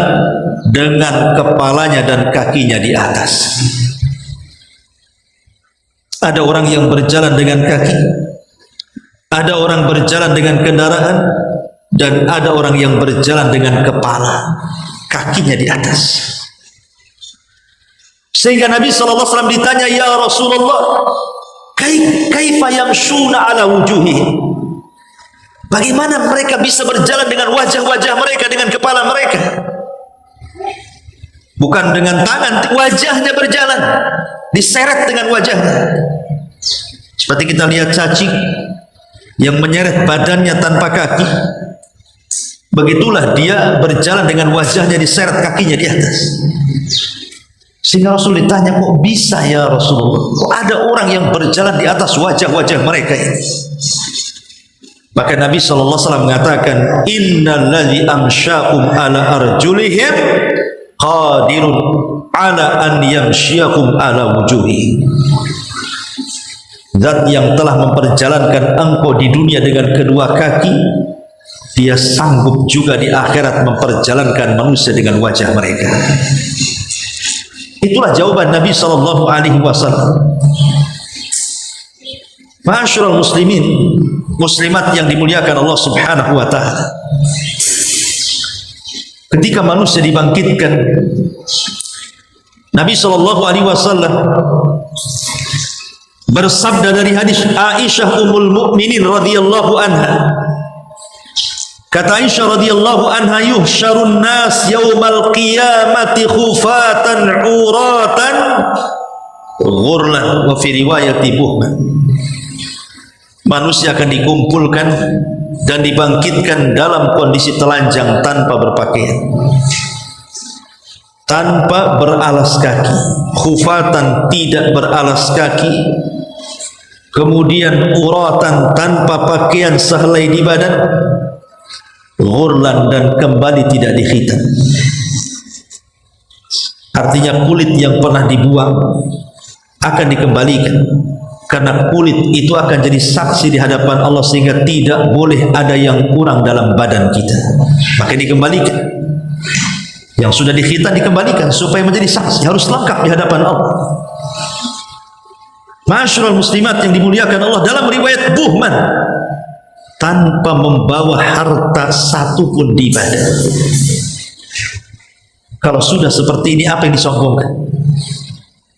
dengan kepalanya dan kakinya di atas. Ada orang yang berjalan dengan kaki, ada orang berjalan dengan kendaraan, dan ada orang yang berjalan dengan kepala, kakinya di atas. Sehingga Nabi SAW ditanya, ya Rasulullah, kaifa yamshuna ala wujuhihim, bagaimana mereka bisa berjalan dengan wajah-wajah mereka, dengan kepala mereka? Bukan dengan tangan, wajahnya berjalan, diseret dengan wajahnya. Seperti kita lihat cacing yang menyeret badannya tanpa kaki, begitulah dia berjalan dengan wajahnya diseret, kakinya di atas. Sehingga Rasul ditanya, kok bisa ya Rasulullah, kok ada orang yang berjalan di atas wajah-wajah mereka ini? Maka Nabi SAW mengatakan, innal ladzi amsyakum ala arjulihim qadirun ala an yamsyiakum ala wujuhihim. Zat yang telah memperjalankan engkau di dunia dengan kedua kaki, dia sanggup juga di akhirat memperjalankan manusia dengan wajah mereka. Itulah jawaban Nabi SAW. Ma'asyiral muslimin, muslimat yang dimuliakan Allah Subhanahu wa taala. Ketika manusia dibangkitkan, Nabi SAW bersabda dari hadis Aisyah ummul mukminin radhiyallahu anha. Kata Aisyah radhiyallahu anha, yuhsyarun nas yaumal qiyamati khufatan uratan ghurlan, wa fi riwayati buhman. Manusia akan dikumpulkan dan dibangkitkan dalam kondisi telanjang, tanpa berpakaian, tanpa beralas kaki, khufatan, tidak beralas kaki, kemudian uratan, tanpa pakaian sehelai di badan, ghurlan, dan kembali tidak dikhitan. Artinya kulit yang pernah dibuang akan dikembalikan, karena kulit itu akan jadi saksi di hadapan Allah, sehingga tidak boleh ada yang kurang dalam badan kita. Maka dikembalikan. Yang sudah dikhitan dikembalikan supaya menjadi saksi, harus lengkap di hadapan Allah. Ma'asyiral muslimat yang dimuliakan Allah, dalam riwayat Buhman, tanpa membawa harta satu pun di badan. Kalau sudah seperti ini, apa yang disombongkan?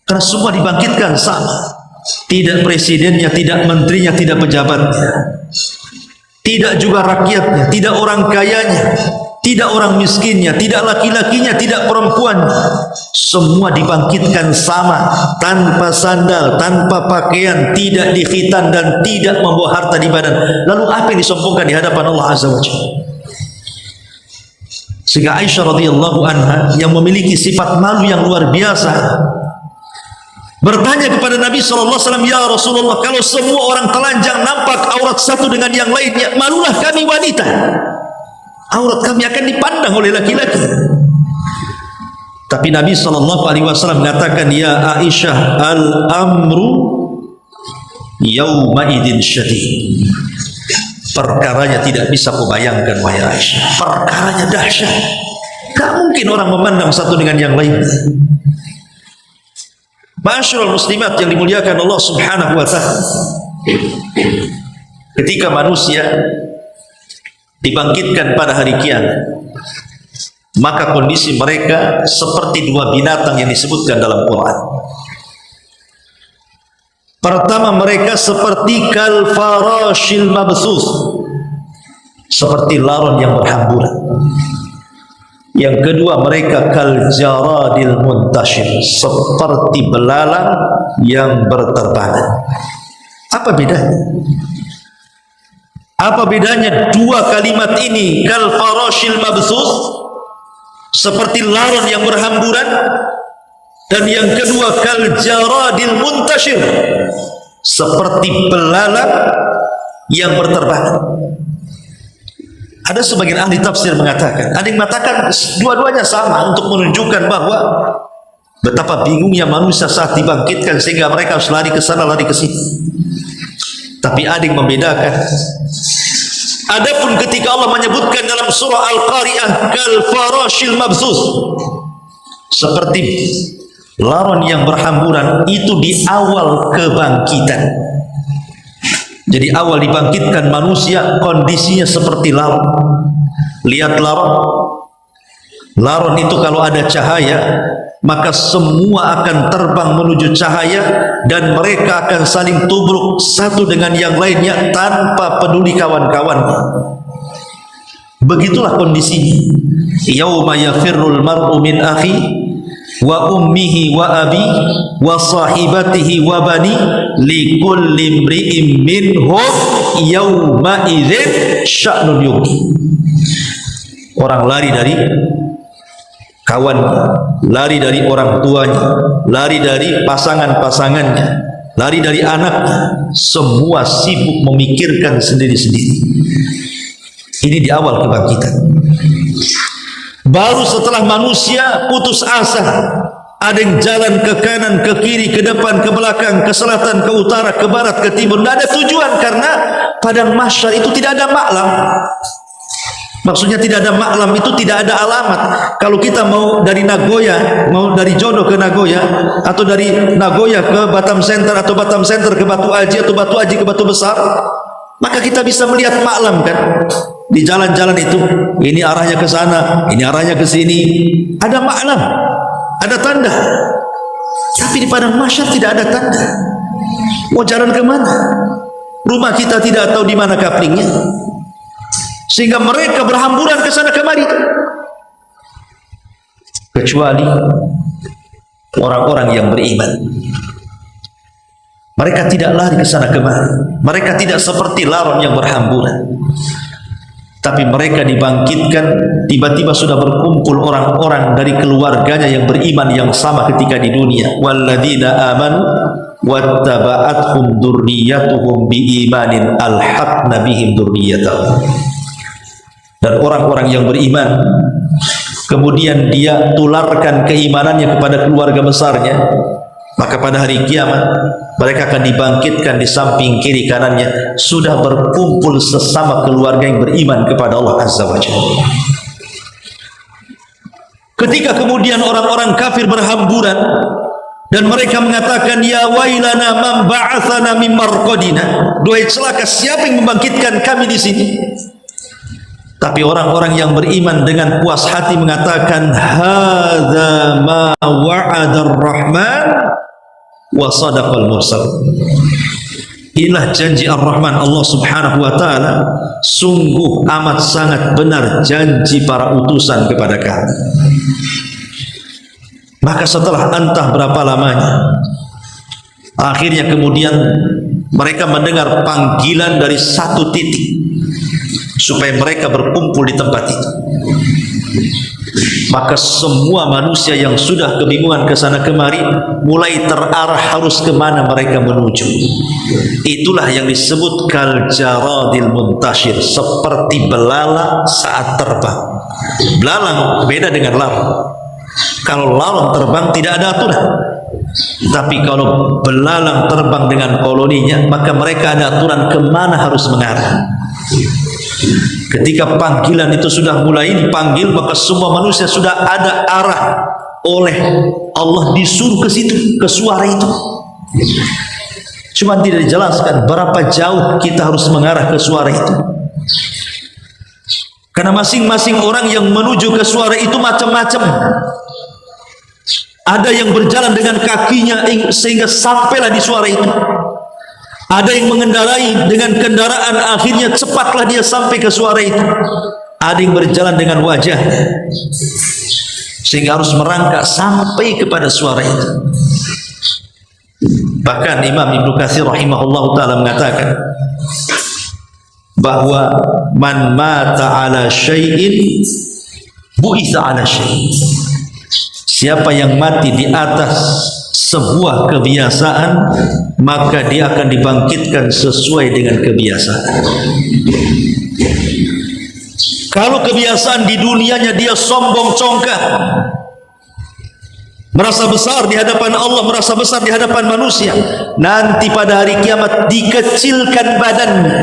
Karena semua dibangkitkan sama. Tidak presidennya, tidak menterinya, tidak pejabatnya, tidak juga rakyatnya, tidak orang kayanya, tidak orang miskinnya, tidak laki-lakinya, tidak perempuannya. Semua dibangkitkan sama, tanpa sandal, tanpa pakaian, tidak dikhitan, dan tidak membawa harta di badan. Lalu apa yang disombongkan di hadapan Allah Azza wa Jalla? Sehingga Aisyah radhiyallahu anha yang memiliki sifat malu yang luar biasa bertanya kepada Nabi SAW, ya Rasulullah, kalau semua orang telanjang nampak aurat satu dengan yang lainnya, malulah kami wanita, aurat kami akan dipandang oleh laki-laki. Tapi Nabi SAW mengatakan, ya Aisyah, al-amru yawma idin syadid. Perkaranya tidak bisa kubayangkan, wahai Aisyah. Perkaranya dahsyat. Tak mungkin orang memandang satu dengan yang lain. Ma'asyiral muslimat yang dimuliakan Allah Subhanahu wa taala, ketika manusia dibangkitkan pada hari kiamat, maka kondisi mereka seperti dua binatang yang disebutkan dalam Quran. Pertama, mereka seperti kal farashil mabsus, seperti laron yang berhamburan. Yang kedua, mereka kal jaradil muntashir, seperti belalang yang berterbangan. Apa bedanya? Apa bedanya dua kalimat ini? Kal farashil mabsus, seperti laron yang berhamburan, dan yang kedua kal jaradil muntashir, seperti belalang yang berterbangan. Ada sebagian ahli tafsir mengatakan, ada yang mengatakan dua-duanya sama, untuk menunjukkan bahwa betapa bingungnya manusia saat dibangkitkan sehingga mereka harus lari ke sana, lari ke sini. Tapi ada yang membedakan. Adapun ketika Allah menyebutkan dalam surah Al-Qari'ah kal farashil mabsus, seperti laron yang berhamburan, itu di awal kebangkitan. Jadi awal dibangkitkan manusia kondisinya seperti laron. Lihat laron. Laron itu kalau ada cahaya, maka semua akan terbang menuju cahaya, dan mereka akan saling tubruk satu dengan yang lainnya tanpa peduli kawan-kawannya. Begitulah kondisinya. Yauma yafirrul mar'u min akhi wa ummihi wa abi wa sahibatihi wa bani likulli imri'in minhum yawma idzin sya'nun yughni. Orang lari dari kawannya, lari dari orang tuanya, lari dari pasangan-pasangannya, lari dari anaknya, semua sibuk memikirkan sendiri-sendiri. Ini di awal kebangkitan. Baru setelah manusia putus asa, ada yang jalan ke kanan, ke kiri, ke depan, ke belakang, ke selatan, ke utara, ke barat, ke timur, tidak ada tujuan, karena padang mahsyar itu tidak ada maklam. Maksudnya tidak ada maklam itu tidak ada alamat. Kalau kita mau dari Nagoya, mau dari Jodo ke Nagoya, atau dari Nagoya ke Batam Center, atau Batam Center ke Batu Aji, atau Batu Aji ke Batu Besar, maka kita bisa melihat maklam kan di jalan-jalan itu. Ini arahnya ke sana, ini arahnya ke sini, ada maklam, ada tanda. Tapi di padang mahsyar tidak ada tanda. Mau jalan ke mana? Rumah kita tidak tahu di mana kaplingnya, sehingga mereka berhamburan ke sana kemari. Kecuali orang-orang yang beriman, mereka tidak lari ke sana kemari. Mereka tidak seperti laron yang berhamburan, tapi mereka dibangkitkan. Tiba-tiba sudah berkumpul orang-orang dari keluarganya yang beriman yang sama ketika di dunia. Walladzina amanu wattaba'athum dzurriyyatuhum biimanin alhaqna bihim dzurriyyatahum. Dan orang-orang yang beriman kemudian dia tularkan keimanannya kepada keluarga besarnya, maka pada hari kiamat mereka akan dibangkitkan di samping kiri kanannya, sudah berkumpul sesama keluarga yang beriman kepada Allah Azza wa Jalla. Ketika kemudian orang-orang kafir berhamburan dan mereka mengatakan, ya wailana man ba'athana min marqadina, duhai celaka, siapa yang membangkitkan kami di sini? Tapi orang-orang yang beriman dengan puas hati mengatakan, hadza ma wa'adar rahman wa sadaqal mursal. Inilah janji Ar-Rahman, Allah Subhanahu wa taala, sungguh amat sangat benar janji para utusan kepada kami. Maka setelah entah berapa lamanya, akhirnya kemudian mereka mendengar panggilan dari satu titik supaya mereka berkumpul di tempat itu. Maka semua manusia yang sudah kebingungan ke sana kemari mulai terarah harus kemana mereka menuju. Itulah yang disebut kal jaradil muntashir, seperti belalang saat terbang. Belalang beda dengan laron. Kalau laron terbang tidak ada aturan, tapi kalau belalang terbang dengan koloninya, maka mereka ada aturan kemana harus mengarah. Ketika panggilan itu sudah mulai dipanggil, maka semua manusia sudah ada arah oleh Allah, disuruh ke situ, ke suara itu. Cuma tidak dijelaskan berapa jauh kita harus mengarah ke suara itu, karena masing-masing orang yang menuju ke suara itu macam-macam. Ada yang berjalan dengan kakinya sehingga sampailah di suara itu. Ada yang mengendarai dengan kendaraan, akhirnya cepatlah dia sampai ke suara itu. Ada yang berjalan dengan wajah sehingga harus merangkak sampai kepada suara itu. Bahkan Imam Ibnu Katsir rahimahullahu taala mengatakan bahwa man mata ala syai'in bu'itsa ala syai'in. Siapa yang mati di atas sebuah kebiasaan, maka dia akan dibangkitkan sesuai dengan kebiasaan. Kalau kebiasaan di dunianya dia sombong congkak, merasa besar di hadapan Allah, merasa besar di hadapan manusia, nanti pada hari kiamat dikecilkan badannya.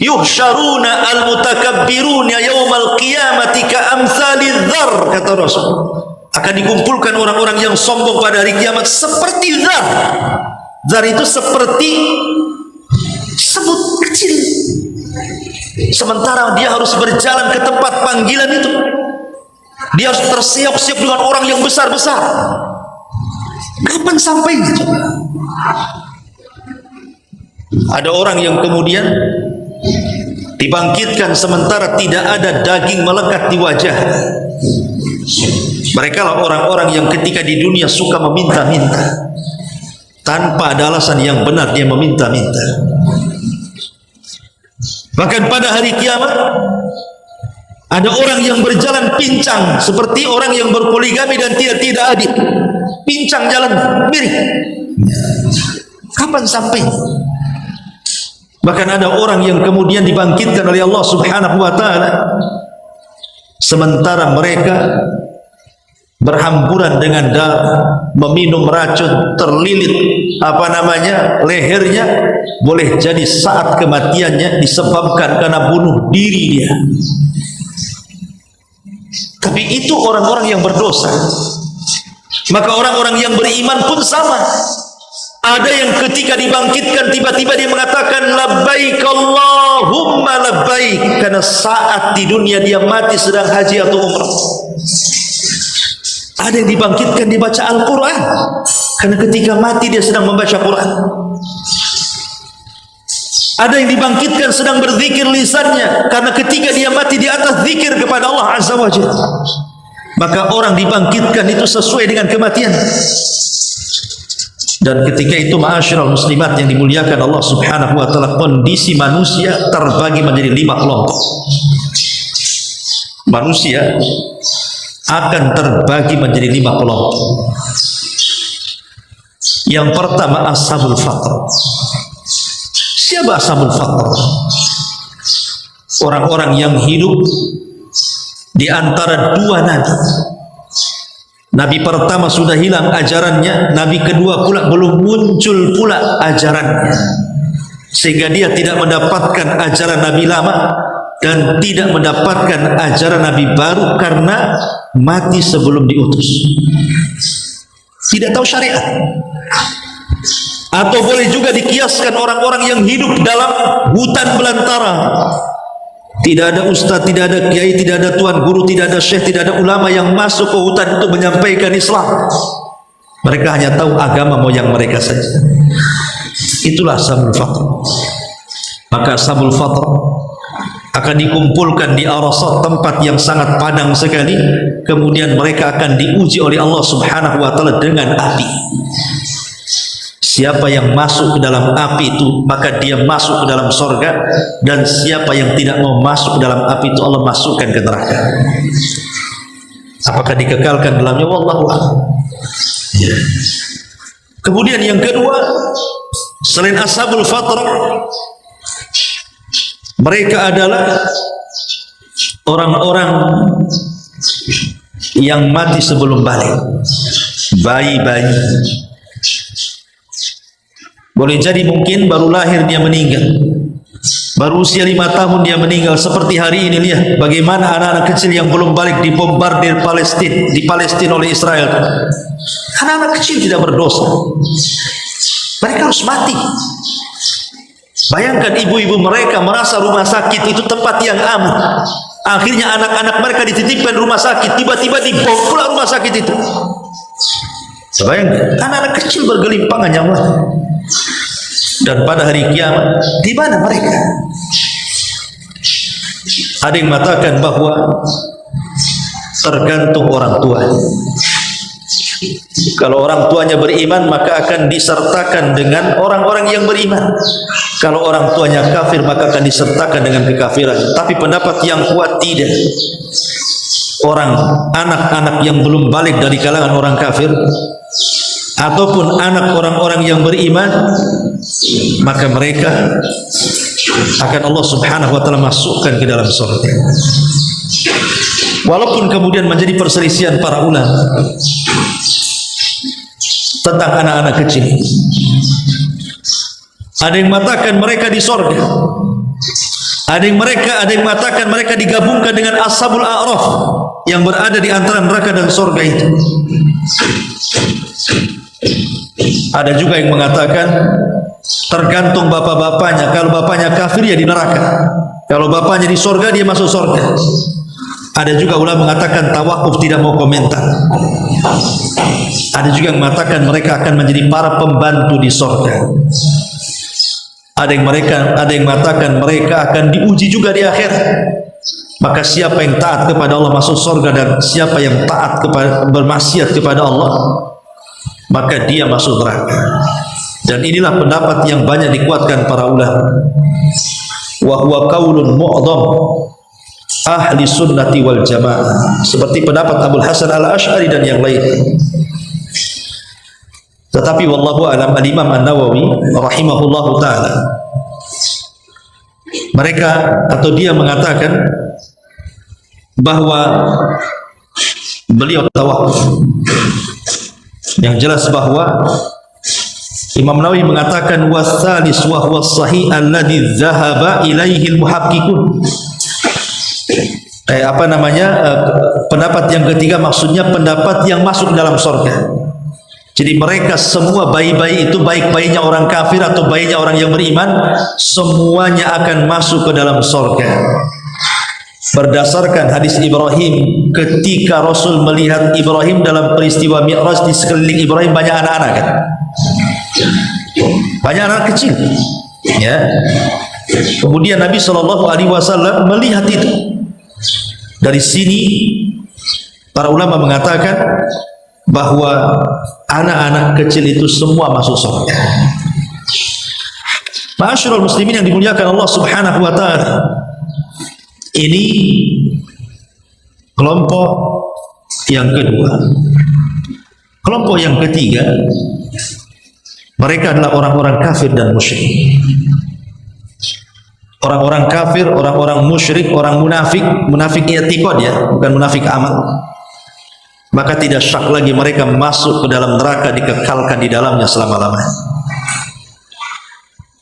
Yuhsyaruna al-mutakabbiruna yaumal qiyamati ka'amsalidz dzar, kata Rasul. Akan dikumpulkan orang-orang yang sombong pada hari kiamat seperti zar. Zar itu seperti semut kecil. Sementara dia harus berjalan ke tempat panggilan itu, dia harus tersiap-siap dengan orang yang besar-besar. Kapan sampainya? Ada orang yang kemudian dibangkitkan sementara tidak ada daging melekat di wajah. Mereka lah orang-orang yang ketika di dunia suka meminta-minta, tanpa ada alasan yang benar dia meminta-minta. Bahkan pada hari kiamat Ada orang yang berjalan pincang seperti orang yang berpoligami dan tidak adik. Pincang jalan, miring. Kapan sampai? Bahkan ada orang yang kemudian dibangkitkan oleh Allah Subhanahu wa taala sementara mereka berhamburan dengan darah, meminum racun, terlilit lehernya, boleh jadi saat kematiannya disebabkan karena bunuh diri dia. Tapi itu orang-orang yang berdosa. Maka orang-orang yang beriman pun sama. Ada yang ketika dibangkitkan tiba-tiba dia mengatakan labbaik Allahumma labbaik, karena saat di dunia dia mati sedang haji atau umrah. Ada yang dibangkitkan dibaca Al-Quran, karena ketika mati dia sedang membaca Quran. Ada yang dibangkitkan sedang berzikir lisannya, karena ketika dia mati di atas zikir kepada Allah Azza wa Jalla. Maka orang dibangkitkan itu sesuai dengan kematian. Dan ketika itu ma'asyiral muslimat yang dimuliakan Allah Subhanahu wa taala, kondisi manusia terbagi menjadi 5 kelompok. Manusia akan terbagi menjadi 5 kelompok. Yang pertama ashabul faqr. Siapa ashabul faqr? Orang-orang yang hidup di antara 2 nabi. Nabi pertama sudah hilang ajarannya, nabi kedua pula belum muncul pula ajarannya, sehingga dia tidak mendapatkan ajaran nabi lama dan tidak mendapatkan ajaran nabi baru karena mati sebelum diutus, tidak tahu syariat. Atau boleh juga dikiaskan orang-orang yang hidup dalam hutan belantara, tidak ada ustaz, tidak ada kiai, tidak ada tuan guru, tidak ada syekh, tidak ada ulama yang masuk ke hutan untuk menyampaikan Islam. Mereka hanya tahu agama moyang mereka saja. Itulah ashabul faqr. Maka ashabul faqr akan dikumpulkan di Arasat, tempat yang sangat padang sekali. Kemudian mereka akan diuji oleh Allah Subhanahu wa taala dengan api. Siapa yang masuk ke dalam api itu, maka dia masuk ke dalam sorga. Dan siapa yang tidak mau masuk ke dalam api itu, Allah masukkan ke neraka. Apakah dikekalkan dalamnya? Wallahu a'lam. Kemudian yang kedua, selain ashabul fatrah, mereka adalah orang-orang yang mati sebelum balik. Bayi-bayi. Boleh jadi mungkin baru lahir dia meninggal, baru usia 5 tahun dia meninggal. Seperti hari ini, lihat bagaimana anak-anak kecil yang belum balik dibombardir di Palestina oleh Israel. Anak-anak kecil tidak berdosa, mereka harus mati. Bayangkan ibu-ibu mereka merasa rumah sakit itu tempat yang aman. Akhirnya anak-anak mereka dititipkan rumah sakit, tiba-tiba dibom pula rumah sakit itu. Bayangkan anak-anak kecil bergelimpangan nyawa. Dan pada hari kiamat, di mana mereka? Ada yang mengatakan bahwa tergantung orang tuanya. Kalau orang tuanya beriman, maka akan disertakan dengan orang-orang yang beriman. Kalau orang tuanya kafir, maka akan disertakan dengan kekafiran. Tapi pendapat yang kuat tidak. Anak-anak yang belum balik dari kalangan orang kafir ataupun anak orang-orang yang beriman, maka mereka akan Allah Subhanahu wa taala masukkan ke dalam surga. Walaupun kemudian menjadi perselisihan para ulama tentang anak-anak kecil. Ada yang mengatakan mereka di surga. Ada yang mengatakan mereka digabungkan dengan ashabul a'raf yang berada di antara neraka dan surga itu. Ada juga yang mengatakan tergantung bapak-bapaknya. Kalau bapaknya kafir ya di neraka, kalau bapaknya di surga dia masuk surga. Ada juga ulama mengatakan tawakuf, tidak mau komentar. Ada juga yang mengatakan mereka akan menjadi para pembantu di surga. Ada yang mengatakan mereka akan diuji juga di akhirat. Maka siapa yang taat kepada Allah masuk surga, dan siapa yang taat kepada bermaksiat kepada Allah, maka dia masuk neraka. Dan inilah pendapat yang banyak dikuatkan para ulama. Wa huwa qaulun mu'dham. ahli sunnati wal jamaah, seperti pendapat Abul Hasan al-Ash'ari dan yang lain. Tetapi wallahu alam, al-Imam An-Nawawi rahimahullahu ta'ala, mereka atau dia mengatakan bahwa beliau tawakuf. Yang jelas bahwa Imam Nawawi mengatakan wasalis wa huwa sahih alladhi dhahaba ilaihi al-muhaqqiqun. Pendapat yang ketiga maksudnya pendapat yang masuk dalam surga. Jadi mereka semua bayi-bayi itu, baik bayinya orang kafir atau bayinya orang yang beriman, semuanya akan masuk ke dalam surga. Berdasarkan hadis Ibrahim, ketika Rasul melihat Ibrahim dalam peristiwa Mi'raj, di sekeliling Ibrahim banyak anak-anak kan? Banyak anak kecil, ya. Kemudian Nabi SAW melihat itu. Dari sini para ulama mengatakan bahwa anak-anak kecil itu semua masuk surga. Ma'asyiral muslimin yang dimuliakan Allah Subhanahu wa taala, ini kelompok yang kedua. Kelompok yang ketiga, mereka adalah orang-orang kafir dan musyrik. Orang-orang kafir, orang-orang musyrik, orang munafik. Munafik i'tiqad ya, bukan munafik amal. Maka tidak syak lagi mereka masuk ke dalam neraka, dikekalkan di dalamnya selama-lamanya.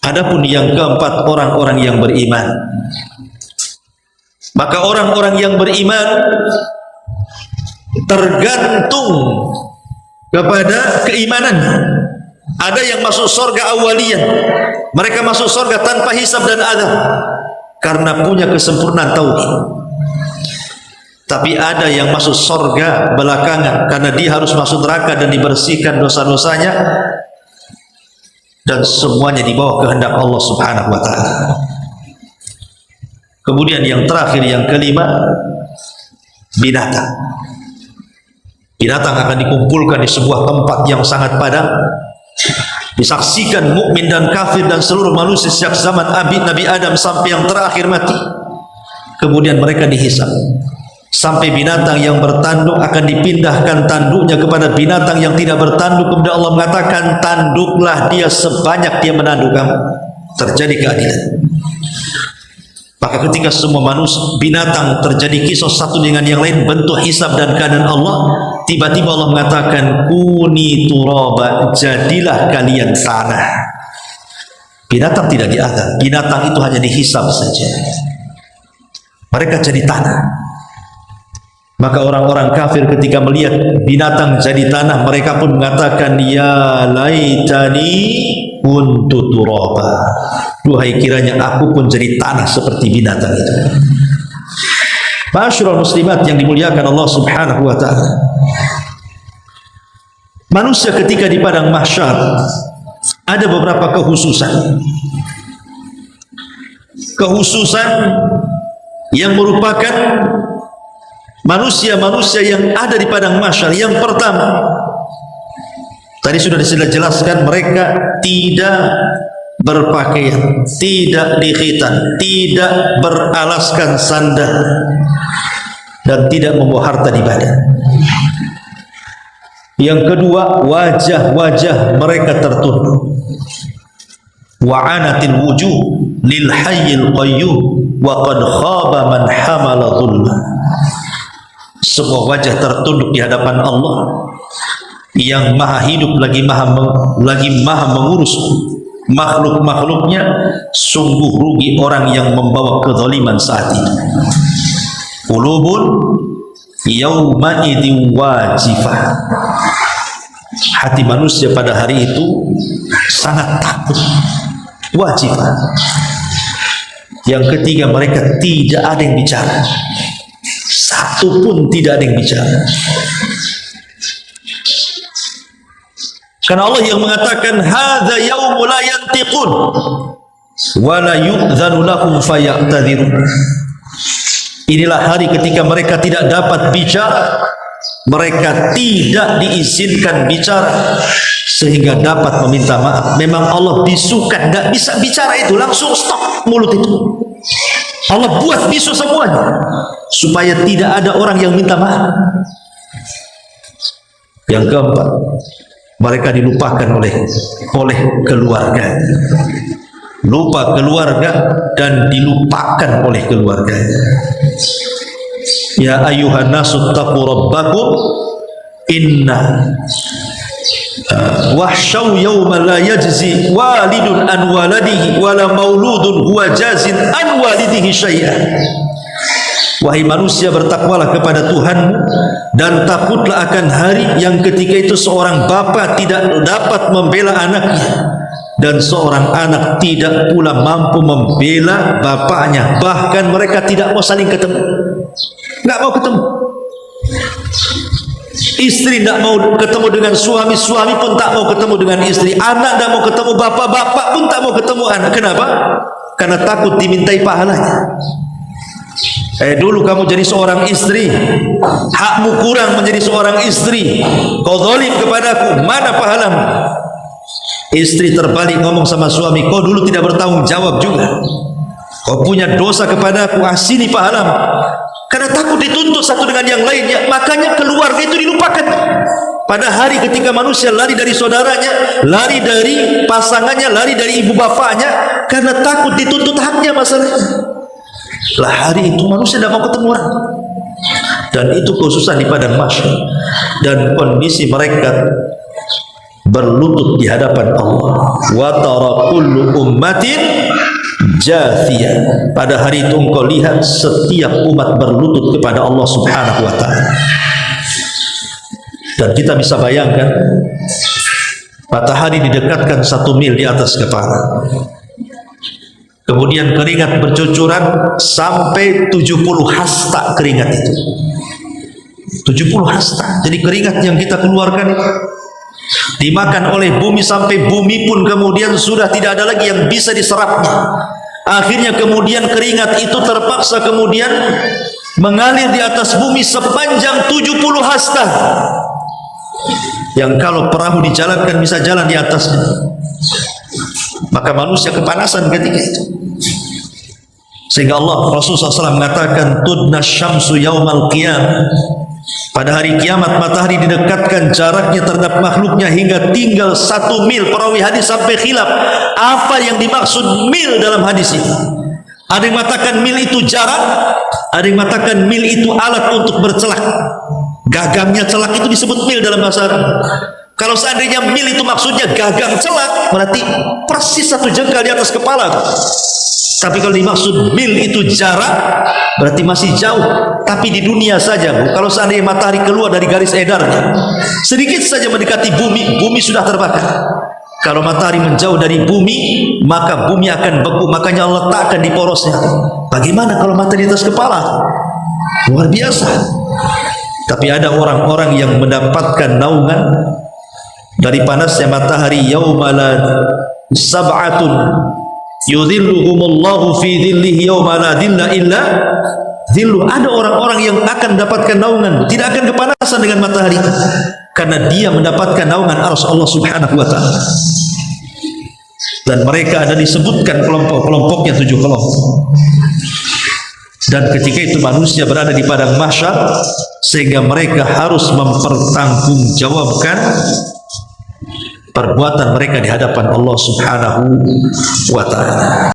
Adapun yang keempat, orang-orang yang beriman. Maka orang-orang yang beriman tergantung kepada keimanan. Ada yang masuk surga awaliyah, mereka masuk surga tanpa hisab dan adab karena punya kesempurnaan tauhid. Tapi ada yang masuk surga belakangan karena dia harus masuk neraka dan dibersihkan dosa-dosanya, dan semuanya di bawah kehendak Allah Subhanahu wa taala. Kemudian yang terakhir, yang kelima, binatang. Binatang akan dikumpulkan di sebuah tempat yang sangat padang, disaksikan mukmin dan kafir dan seluruh manusia sejak zaman Nabi Adam sampai yang terakhir mati. Kemudian mereka dihisab. Sampai binatang yang bertanduk akan dipindahkan tanduknya kepada binatang yang tidak bertanduk. Kemudian Allah mengatakan, tanduklah dia sebanyak dia menanduk kamu. Terjadi keadilan. Maka ketika semua manusia, binatang terjadi kisah satu dengan yang lain, bentuk hisab dan keadaan Allah, tiba-tiba Allah mengatakan, kuni turaba, jadilah kalian tanah. Binatang tidak diazab, binatang itu hanya dihisab saja. Mereka jadi tanah. Maka orang-orang kafir ketika melihat binatang jadi tanah, mereka pun mengatakan, ya laitani kuntu turaba. Duhai kiranya aku pun jadi tanah seperti binatang itu. Ma'asyiral muslimat yang dimuliakan Allah Subhanahu wa taala. Manusia ketika di padang mahsyar ada beberapa kekhususan. Kekhususan yang merupakan manusia-manusia yang ada di padang mahsyar. Yang pertama, tadi sudah dijelaskan, mereka tidak berpakaian, tidak dikhitan, tidak beralaskan sandal, dan tidak membawa harta di badan. Yang kedua, wajah-wajah mereka tertunduk. Wa'anatil wujuh lil hayyil qayyum wa qad khaba man hamala dhulma. Semua wajah tertunduk di hadapan Allah yang maha hidup lagi maha mengurus makhluk-makhluknya. Sungguh rugi orang yang membawa kezaliman saat itu. Qulubun yauma idin wajifah. Hati manusia pada hari itu sangat takut, wajifah. Yang ketiga, mereka tidak ada yang bicara, satu pun tidak ada yang bicara. Karena Allah yang mengatakan, hadza yaumul la yantiqun wa la yu'dzanu lahum faya'tadzirun. Inilah hari ketika mereka tidak dapat bicara, mereka tidak diizinkan bicara sehingga dapat meminta maaf. Memang Allah bisukan, tidak bisa bicara itu, langsung stop mulut itu. Allah buat bisu semuanya supaya tidak ada orang yang minta maaf. Yang keempat, mereka dilupakan oleh keluarga. Lupa keluarga dan dilupakan oleh keluarga. Ya ayuhan nasu taqu rabbakum inna wahsyaw yawma la yajzi walidun an waladihi wala mauludun huwa jazin an walidihi syai'an. Wahai manusia, bertakwalah kepada Tuhanmu dan takutlah akan hari yang ketika itu seorang bapa tidak dapat membela anaknya dan seorang anak tidak pula mampu membela bapaknya. Bahkan mereka tidak mau saling ketemu, nggak mau ketemu. Istri tidak mau ketemu dengan suami, suami pun tak mau ketemu dengan istri, anak tidak mau ketemu bapak, bapak pun tak mau ketemu anak. Kenapa? Karena takut dimintai pahalanya. Dulu kamu jadi seorang istri, hakmu kurang menjadi seorang istri, kau zalim kepadaku, mana pahalamu? Istri terbalik ngomong sama suami, kau dulu tidak bertanggung jawab juga, kau punya dosa kepadaku, sini pahalamu. Karena takut dituntut satu dengan yang lainnya, makanya keluarga itu dilupakan. Pada hari ketika manusia lari dari saudaranya, lari dari pasangannya, lari dari ibu bapaknya, karena takut dituntut haknya masalahnya. Lah hari itu manusia tidak mau ketemu orang, dan itu khususan di padang mahsyar, dan kondisi mereka berlutut di hadapan Allah. Wa tara kullu ummatin jathiyah. Pada hari itu engkau lihat setiap umat berlutut kepada Allah Subhanahu wa ta'ala. Dan kita bisa bayangkan, matahari didekatkan 1 mil di atas kepala, kemudian keringat bercucuran sampai 70 hasta keringat itu. 70 hasta. Jadi keringat yang kita keluarkan itu dimakan oleh bumi sampai bumi pun kemudian sudah tidak ada lagi yang bisa diserapnya. Akhirnya kemudian keringat itu terpaksa kemudian mengalir di atas bumi sepanjang 70 hasta. Yang kalau perahu dijalankan bisa jalan di atasnya. Maka manusia kepanasan ketika itu. Sehingga Allah Rasulullah SAW mengatakan tudna syamsu yaumal qiyam. Pada hari kiamat matahari didekatkan jaraknya terhadap makhluknya hingga tinggal 1 mil. Perawi hadis sampai khilaf apa yang dimaksud mil dalam hadis ini. Ada yang mengatakan mil itu jarak, ada yang mengatakan mil itu alat untuk bercelak. Gagangnya celak itu disebut mil dalam bahasa Arab. Kalau seandainya mil itu maksudnya gagang celak, berarti persis 1 jengkal di atas kepala. Tapi kalau dimaksud mil itu jarak, berarti masih jauh. Tapi di dunia saja, Bu, kalau seandainya matahari keluar dari garis edarnya, sedikit saja mendekati bumi, bumi sudah terbakar. Kalau matahari menjauh dari bumi, maka bumi akan beku. Makanya Allah letakkan di porosnya. Bagaimana kalau matahari di atas kepala? Luar biasa. Tapi ada orang-orang yang mendapatkan naungan dari panasnya matahari. Yaumala sab'atun yudhilluhumullahu fi dhillihi yawma la dhilla illa dhillu. Ada orang-orang yang akan mendapatkan naungan, tidak akan kepanasan dengan matahari, karena dia mendapatkan naungan arsy Allah Subhanahu wa ta'ala. Dan mereka ada disebutkan kelompok-kelompoknya 7 kelompok. Dan ketika itu manusia berada di padang mahsyar, sehingga mereka harus mempertanggungjawabkan perbuatan mereka di hadapan Allah Subhanahu wa ta'ala.